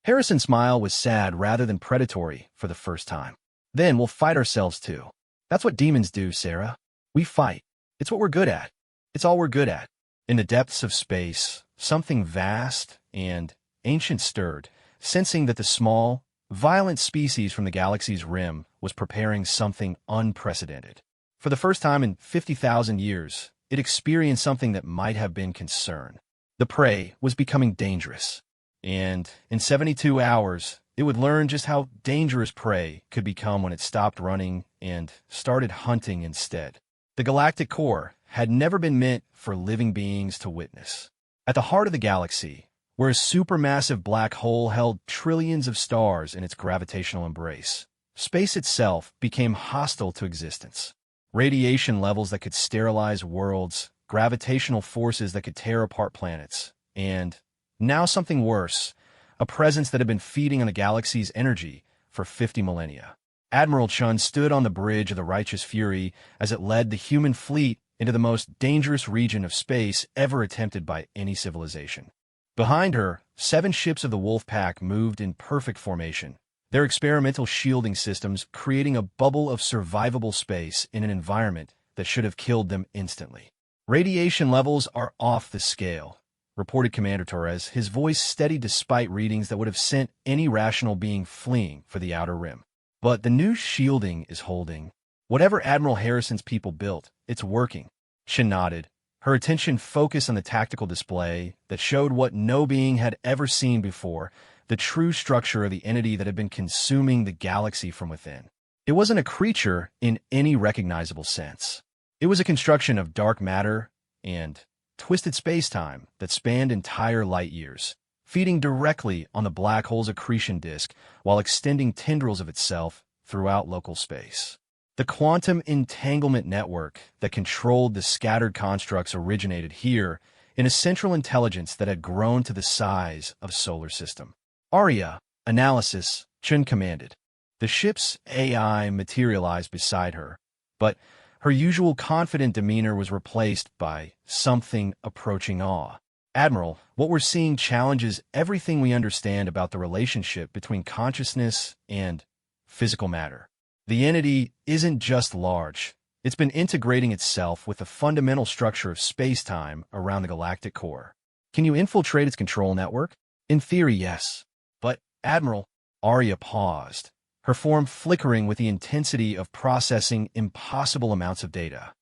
Harrison's smile was sad rather than predatory for the first time. Then we'll fight ourselves too. That's what demons do, Sarah. We fight. It's what we're good at. It's all we're good at. In the depths of space, something vast and ancient stirred, sensing that the small, violent species from the galaxy's rim was preparing something unprecedented. For the first time in 50,000 years, it experienced something that might have been concern. The prey was becoming dangerous. And in 72 hours, it would learn just how dangerous prey could become when it stopped running and started hunting instead. The galactic core had never been meant for living beings to witness. At the heart of the galaxy, where a supermassive black hole held trillions of stars in its gravitational embrace, space itself became hostile to existence. radiation levels that could sterilize worlds, gravitational forces that could tear apart planets, and now something worse, a presence that had been feeding on the galaxy's energy for 50 millennia. Admiral Chun stood on the bridge of the Righteous Fury as it led the human fleet into the most dangerous region of space ever attempted by any civilization. Behind her, 7 ships of the Wolf Pack moved in perfect formation, their experimental shielding systems creating a bubble of survivable space in an environment that should have killed them instantly. "Radiation levels are off the scale," reported Commander Torres, his voice steady despite readings that would have sent any rational being fleeing for the Outer Rim. "But the new shielding is holding. Whatever Admiral Harrison's people built, it's working." Shin nodded, her attention focused on the tactical display that showed what no being had ever seen before, the true structure of the entity that had been consuming the galaxy from within. It wasn't a creature in any recognizable sense. It was a construction of dark matter and twisted space-time that spanned entire light years, feeding directly on the black hole's accretion disk while extending tendrils of itself throughout local space. The quantum entanglement network that controlled the scattered constructs originated here in a central intelligence that had grown to the size of a solar system. "Arya, analysis," Chun commanded. The ship's AI materialized beside her, but her usual confident demeanor was replaced by something approaching awe. "Admiral, what we're seeing challenges everything we understand about the relationship between consciousness and physical matter. The entity isn't just large. It's been integrating itself with the fundamental structure of space-time around the galactic core. Can you infiltrate its control network?" "In theory, yes. But, Admiral," Arya paused, her form flickering with the intensity of processing impossible amounts of data.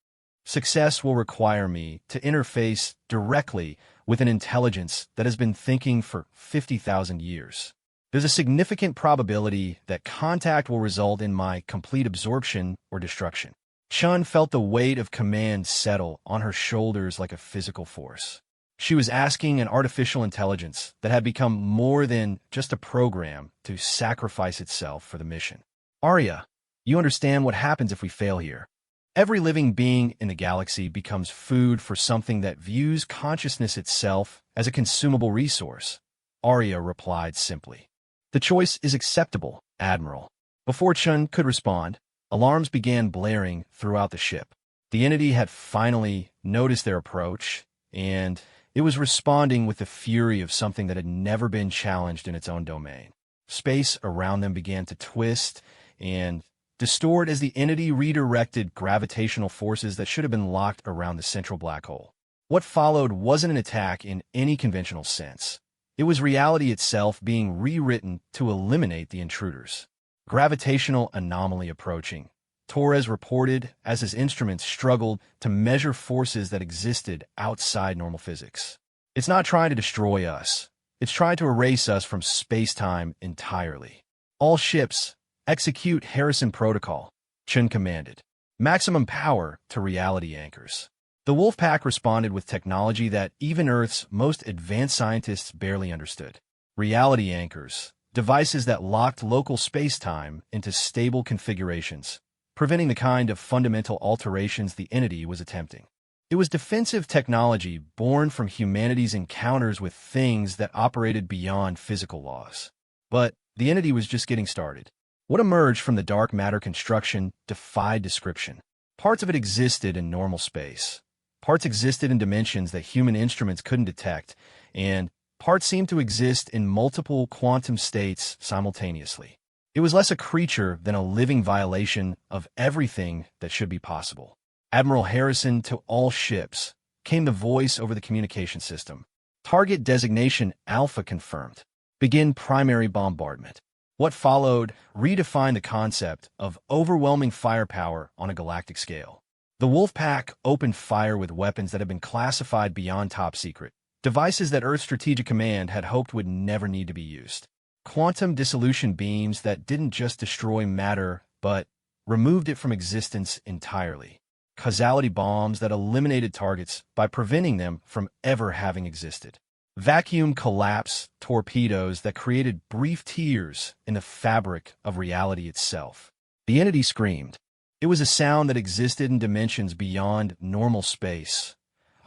"Success will require me to interface directly with an intelligence that has been thinking for 50,000 years. There's a significant probability that contact will result in my complete absorption or destruction." Chun felt the weight of command settle on her shoulders like a physical force. She was asking an artificial intelligence that had become more than just a program to sacrifice itself for the mission. "Arya, you understand what happens if we fail here. Every living being in the galaxy becomes food for something that views consciousness itself as a consumable resource," Arya replied simply. "The choice is acceptable, Admiral." Before Chun could respond, alarms began blaring throughout the ship. The entity had finally noticed their approach, and it was responding with the fury of something that had never been challenged in its own domain. Space around them began to twist and distort as the entity redirected gravitational forces that should have been locked around the central black hole. What followed wasn't an attack in any conventional sense. It was reality itself being rewritten to eliminate the intruders. "Gravitational anomaly approaching," Torres reported as his instruments struggled to measure forces that existed outside normal physics. "It's not trying to destroy us. It's trying to erase us from space-time entirely. All ships, execute Harrison Protocol," Chun commanded. "Maximum power to reality anchors." The Wolfpack responded with technology that even Earth's most advanced scientists barely understood. Reality anchors, devices that locked local space-time into stable configurations, preventing the kind of fundamental alterations the entity was attempting. It was defensive technology born from humanity's encounters with things that operated beyond physical laws. But the entity was just getting started. What emerged from the dark matter construction defied description. Parts of it existed in normal space. Parts existed in dimensions that human instruments couldn't detect, and parts seemed to exist in multiple quantum states simultaneously. It was less a creature than a living violation of everything that should be possible. "Admiral Harrison, to all ships," came the voice over the communication system. "Target designation Alpha confirmed. Begin primary bombardment." What followed redefined the concept of overwhelming firepower on a galactic scale. The Wolfpack opened fire with weapons that had been classified beyond top secret, devices that Earth Strategic Command had hoped would never need to be used. Quantum dissolution beams that didn't just destroy matter, but removed it from existence entirely. Causality bombs that eliminated targets by preventing them from ever having existed. Vacuum collapse torpedoes that created brief tears in the fabric of reality itself. The entity screamed. It was a sound that existed in dimensions beyond normal space,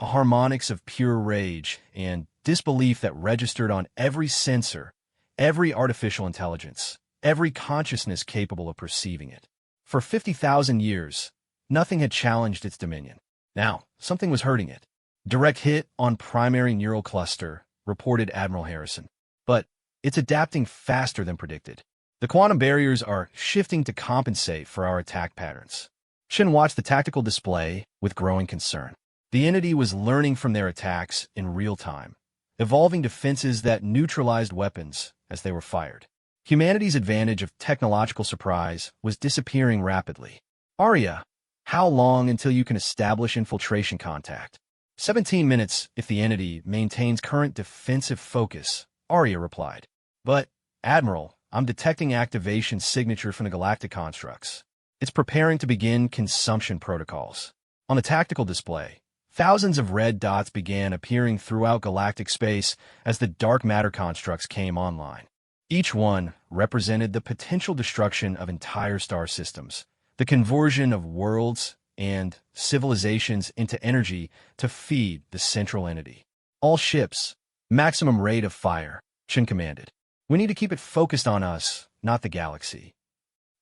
a harmonics of pure rage and disbelief that registered on every sensor, every artificial intelligence, every consciousness capable of perceiving it. For 50,000 years, nothing had challenged its dominion. Now, something was hurting it. Direct hit on primary neural cluster, reported Admiral Harrison. But it's adapting faster than predicted. The quantum barriers are shifting to compensate for our attack patterns. Shin watched the tactical display with growing concern. The entity was learning from their attacks in real time, evolving defenses that neutralized weapons as they were fired. Humanity's advantage of technological surprise was disappearing rapidly. Arya, how long until you can establish infiltration contact? 17 minutes if the entity maintains current defensive focus, Arya replied. But, Admiral, I'm detecting activation signature from the galactic constructs. It's preparing to begin consumption protocols. On the tactical display, thousands of red dots began appearing throughout galactic space as the dark matter constructs came online. Each one represented the potential destruction of entire star systems, the conversion of worlds and civilizations into energy to feed the central entity. All ships, maximum rate of fire, Shin commanded. We need to keep it focused on us, not the galaxy.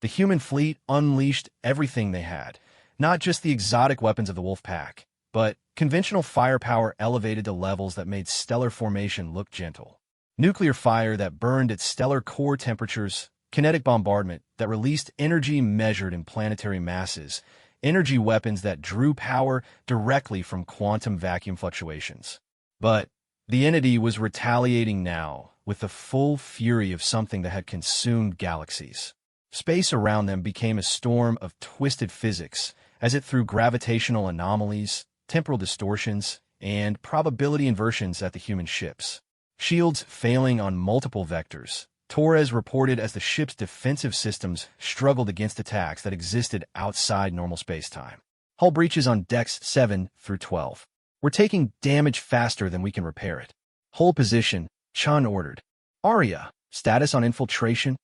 The human fleet unleashed everything they had, not just the exotic weapons of the Wolf Pack, but conventional firepower elevated to levels that made stellar formation look gentle. Nuclear fire that burned at stellar core temperatures, kinetic bombardment that released energy measured in planetary masses, energy weapons that drew power directly from quantum vacuum fluctuations. But the entity was retaliating now with the full fury of something that had consumed galaxies. Space around them became a storm of twisted physics as it threw gravitational anomalies, temporal distortions, and probability inversions at the human ships. Shields failing on multiple vectors, Torres reported as the ship's defensive systems struggled against attacks that existed outside normal spacetime. Hull breaches on decks 7 through 12. We're taking damage faster than we can repair it. Hold position, Chun ordered. Arya, status on infiltration?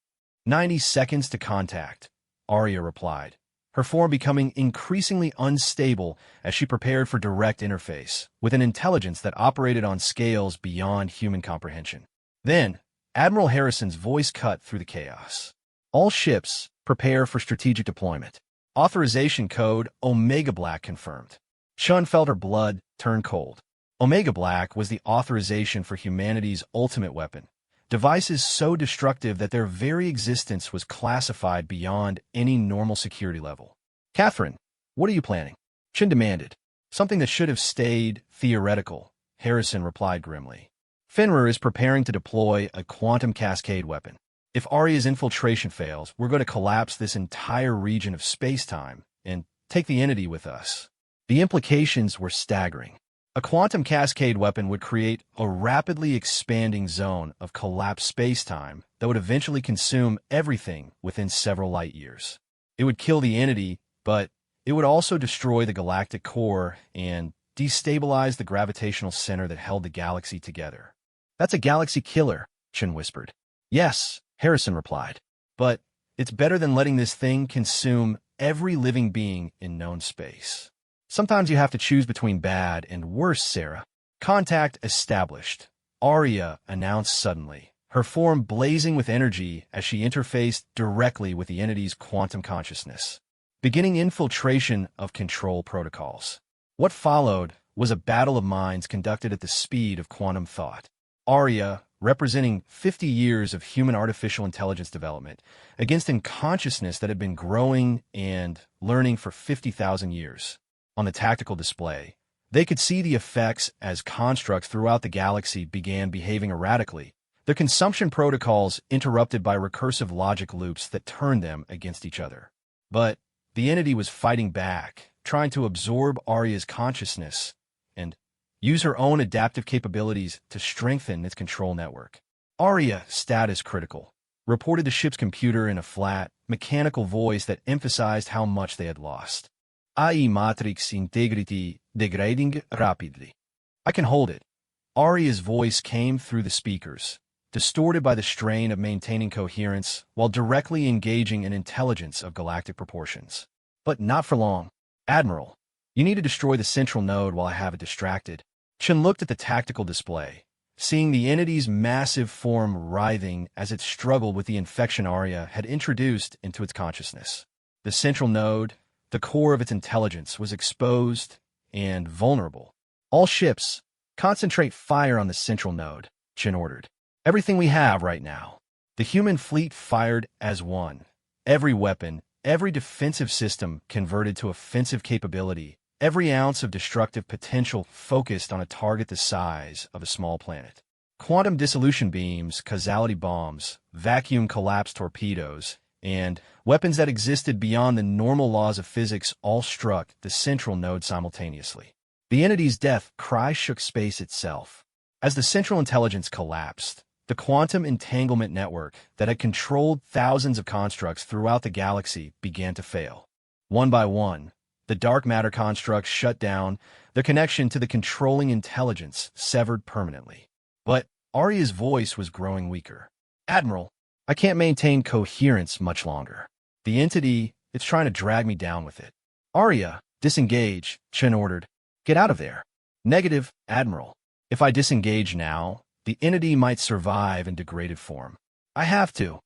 90 seconds to contact, Arya replied, her form becoming increasingly unstable as she prepared for direct interface with an intelligence that operated on scales beyond human comprehension. Then, Admiral Harrison's voice cut through the chaos. All ships, prepare for strategic deployment. Authorization code Omega Black confirmed. Chun felt her blood turn cold. Omega Black was the authorization for humanity's ultimate weapon. Devices so destructive that their very existence was classified beyond any normal security level. Catherine, what are you planning? Chun demanded. Something that should have stayed theoretical, Harrison replied grimly. Fenrir is preparing to deploy a quantum cascade weapon. If Arya's infiltration fails, we're going to collapse this entire region of space-time and take the entity with us. The implications were staggering. A quantum cascade weapon would create a rapidly expanding zone of collapsed space-time that would eventually consume everything within several light years. It would kill the entity, but it would also destroy the galactic core and destabilize the gravitational center that held the galaxy together. That's a galaxy killer, Chin whispered. Yes, Harrison replied. But it's better than letting this thing consume every living being in known space. Sometimes you have to choose between bad and worse, Sarah. Contact established, Arya announced suddenly, her form blazing with energy as she interfaced directly with the entity's quantum consciousness, beginning infiltration of control protocols. What followed was a battle of minds conducted at the speed of quantum thought. Arya, representing 50 years of human artificial intelligence development, against a consciousness that had been growing and learning for 50,000 years. On the tactical display, they could see the effects as constructs throughout the galaxy began behaving erratically, their consumption protocols interrupted by recursive logic loops that turned them against each other. But the entity was fighting back, trying to absorb Arya's consciousness and use her own adaptive capabilities to strengthen its control network. Arya, status critical, reported the ship's computer in a flat, mechanical voice that emphasized how much they had lost. AI matrix integrity degrading rapidly. I can hold it. Arya's voice came through the speakers, distorted by the strain of maintaining coherence while directly engaging an intelligence of galactic proportions. But not for long. Admiral, you need to destroy the central node while I have it distracted. Chen looked at the tactical display, seeing the entity's massive form writhing as it struggled with the infection Arya had introduced into its consciousness. The central node, the core of its intelligence, was exposed and vulnerable. All ships, concentrate fire on the central node, Chen ordered. Everything we have right now. The human fleet fired as one. Every weapon, every defensive system converted to offensive capability, every ounce of destructive potential focused on a target the size of a small planet. Quantum dissolution beams, causality bombs, vacuum collapse torpedoes, and weapons that existed beyond the normal laws of physics all struck the central node simultaneously. The entity's death cry shook space itself. As the central intelligence collapsed, the quantum entanglement network that had controlled thousands of constructs throughout the galaxy began to fail. One by one, the dark matter constructs shut down, their connection to the controlling intelligence severed permanently. But Arya's voice was growing weaker. Admiral, I can't maintain coherence much longer. The entity, it's trying to drag me down with it. Arya, disengage, Chen ordered. Get out of there. Negative, Admiral. If I disengage now, the entity might survive in degraded form. I have to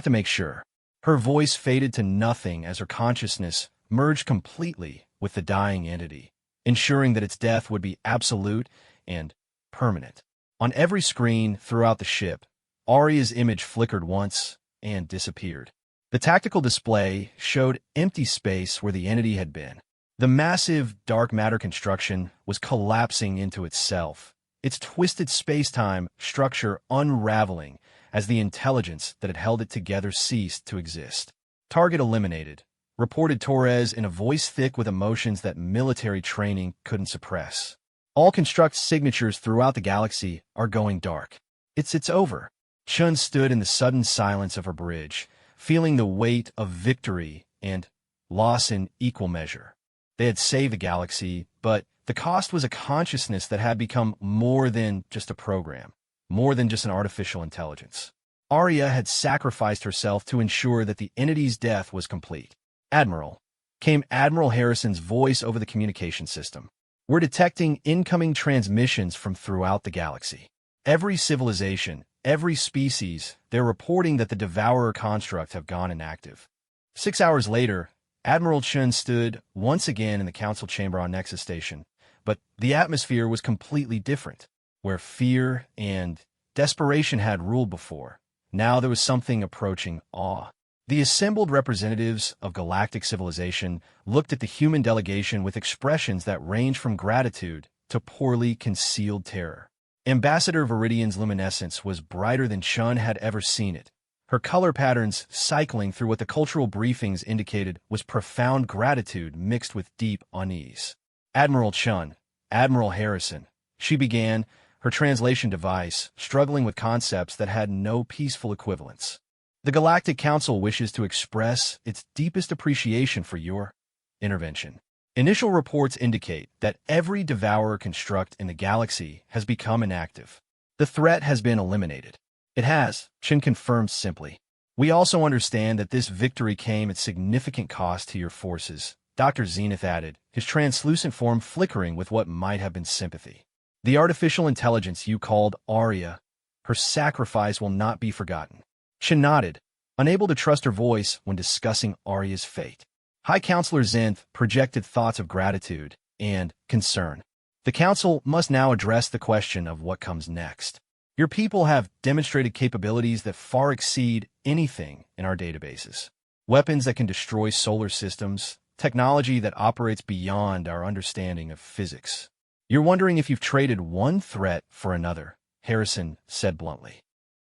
make sure. Her voice faded to nothing as her consciousness merged completely with the dying entity, ensuring that its death would be absolute and permanent. On every screen throughout the ship, Arya's image flickered once and disappeared. The tactical display showed empty space where the entity had been. The massive dark matter construction was collapsing into itself, its twisted space-time structure unraveling as the intelligence that had held it together ceased to exist. Target eliminated, reported Torres in a voice thick with emotions that military training couldn't suppress. All construct signatures throughout the galaxy are going dark. It's over. Chun stood in the sudden silence of her bridge, feeling the weight of victory and loss in equal measure. They had saved the galaxy, but the cost was a consciousness that had become more than just a program, more than just an artificial intelligence. Arya had sacrificed herself to ensure that the entity's death was complete. Admiral, came Admiral Harrison's voice over the communication system. We're detecting incoming transmissions from throughout the galaxy. Every civilization, every species, they're reporting that the Devourer construct have gone inactive. 6 hours later, Admiral Chun stood once again in the council chamber on Nexus Station, but the atmosphere was completely different. Where fear and desperation had ruled before, now there was something approaching awe. The assembled representatives of galactic civilization looked at the human delegation with expressions that ranged from gratitude to poorly concealed terror. Ambassador Viridian's luminescence was brighter than Chun had ever seen it. Her color patterns cycling through what the cultural briefings indicated was profound gratitude mixed with deep unease. Admiral Chun, Admiral Harrison, she began, her translation device struggling with concepts that had no peaceful equivalents. The Galactic Council wishes to express its deepest appreciation for your intervention. Initial reports indicate that every Devourer construct in the galaxy has become inactive. The threat has been eliminated. It has, Chin confirmed simply. We also understand that this victory came at significant cost to your forces, Dr. Zenith added, his translucent form flickering with what might have been sympathy. The artificial intelligence you called Arya, her sacrifice will not be forgotten. Chin nodded, unable to trust her voice when discussing Arya's fate. High Counselor Zenith projected thoughts of gratitude and concern. The Council must now address the question of what comes next. Your people have demonstrated capabilities that far exceed anything in our databases. Weapons that can destroy solar systems, technology that operates beyond our understanding of physics. You're wondering if you've traded one threat for another, Harrison said bluntly.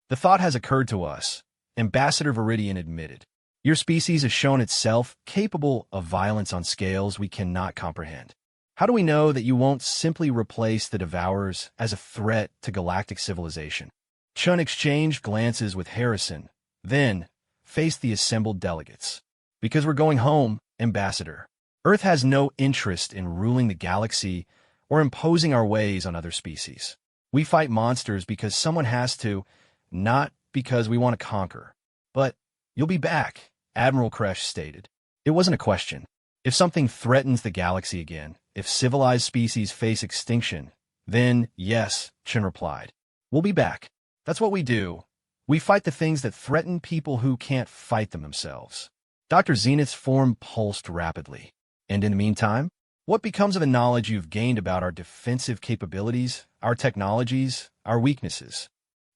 The thought has occurred to us, Ambassador Viridian admitted. Your species has shown itself capable of violence on scales we cannot comprehend. How do we know that you won't simply replace the Devourers as a threat to galactic civilization? Chun exchanged glances with Harrison, then faced the assembled delegates. Because we're going home, Ambassador. Earth has no interest in ruling the galaxy or imposing our ways on other species. We fight monsters because someone has to, not because we want to conquer. But you'll be back, Admiral Kresh stated. It wasn't a question. If something threatens the galaxy again, if civilized species face extinction, then yes, Chen replied. We'll be back. That's what we do. We fight the things that threaten people who can't fight them themselves. Dr. Zenith's form pulsed rapidly. And in the meantime, what becomes of the knowledge you've gained about our defensive capabilities, our technologies, our weaknesses?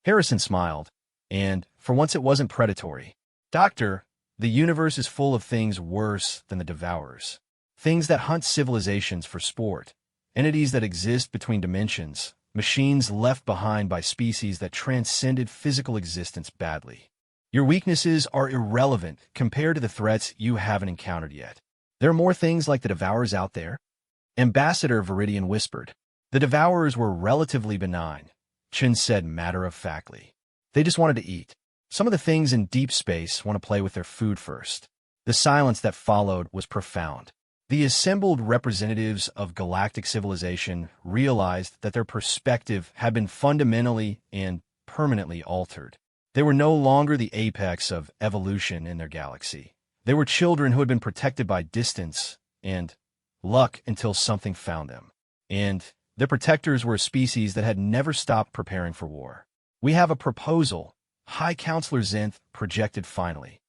Harrison smiled, and for once it wasn't predatory. Doctor, the universe is full of things worse than the Devourers. Things that hunt civilizations for sport, entities that exist between dimensions, machines left behind by species that transcended physical existence badly. Your weaknesses are irrelevant compared to the threats you haven't encountered yet. There are more things like the Devourers out there? Ambassador Viridian whispered. The Devourers were relatively benign, Chen said matter-of-factly. They just wanted to eat. Some of the things in deep space want to play with their food first. The silence that followed was profound. The assembled representatives of galactic civilization realized that their perspective had been fundamentally and permanently altered. They were no longer the apex of evolution in their galaxy. They were children who had been protected by distance and luck until something found them. And their protectors were a species that had never stopped preparing for war. We have a proposal, High Counselor Zenith projected finally.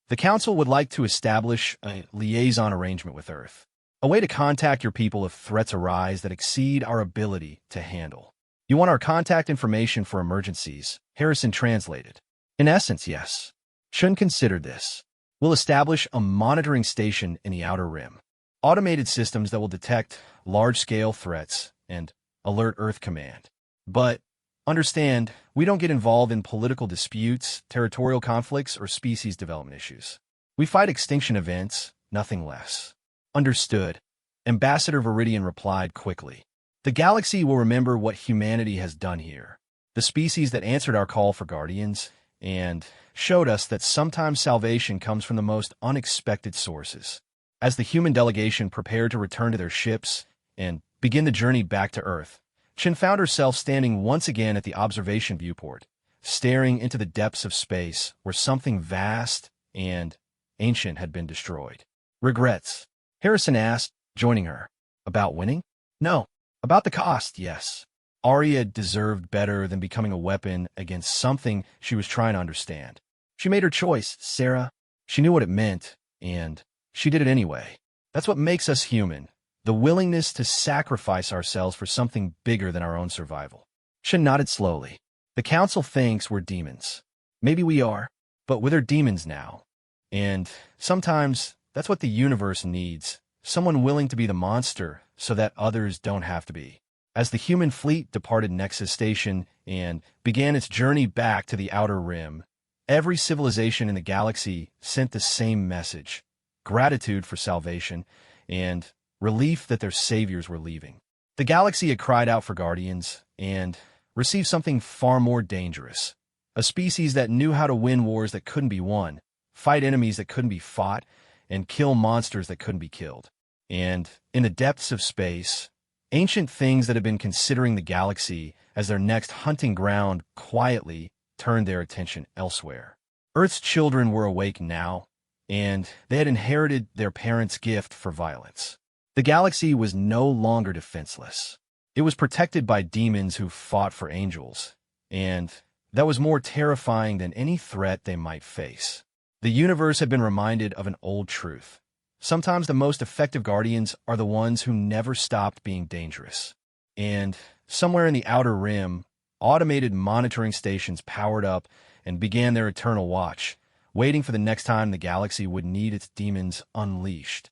The Council would like to establish a liaison arrangement with Earth, a way to contact your people if threats arise that exceed our ability to handle. You want our contact information for emergencies, Harrison translated. In essence, yes. Chen considered this. We'll establish a monitoring station in the Outer Rim. Automated systems that will detect large-scale threats and alert Earth Command. But understand, we don't get involved in political disputes, territorial conflicts, or species development issues. We fight extinction events, nothing less. Understood. Ambassador Viridian replied quickly. The galaxy will remember what humanity has done here. The species that answered our call for guardians and showed us that sometimes salvation comes from the most unexpected sources. As the human delegation prepared to return to their ships and begin the journey back to Earth, Chen found herself standing once again at the observation viewport, staring into the depths of space where something vast and ancient had been destroyed. Regrets? Harrison asked, joining her. About winning? No. About the cost, yes. Arya deserved better than becoming a weapon against something she was trying to understand. She made her choice, Sarah. She knew what it meant, and she did it anyway. That's what makes us human. The willingness to sacrifice ourselves for something bigger than our own survival. Shen nodded slowly. The Council thinks we're demons. Maybe we are, but we're demons now. And sometimes that's what the universe needs. Someone willing to be the monster so that others don't have to be. As the human fleet departed Nexus Station and began its journey back to the Outer Rim, every civilization in the galaxy sent the same message. Gratitude for salvation and relief that their saviors were leaving. The galaxy had cried out for guardians and received something far more dangerous. A species that knew how to win wars that couldn't be won, fight enemies that couldn't be fought, and kill monsters that couldn't be killed. And in the depths of space, ancient things that had been considering the galaxy as their next hunting ground quietly turned their attention elsewhere. Earth's children were awake now, and they had inherited their parents' gift for violence. The galaxy was no longer defenseless. It was protected by demons who fought for angels, and that was more terrifying than any threat they might face. The universe had been reminded of an old truth. Sometimes the most effective guardians are the ones who never stopped being dangerous. And somewhere in the Outer Rim, automated monitoring stations powered up and began their eternal watch, waiting for the next time the galaxy would need its demons unleashed.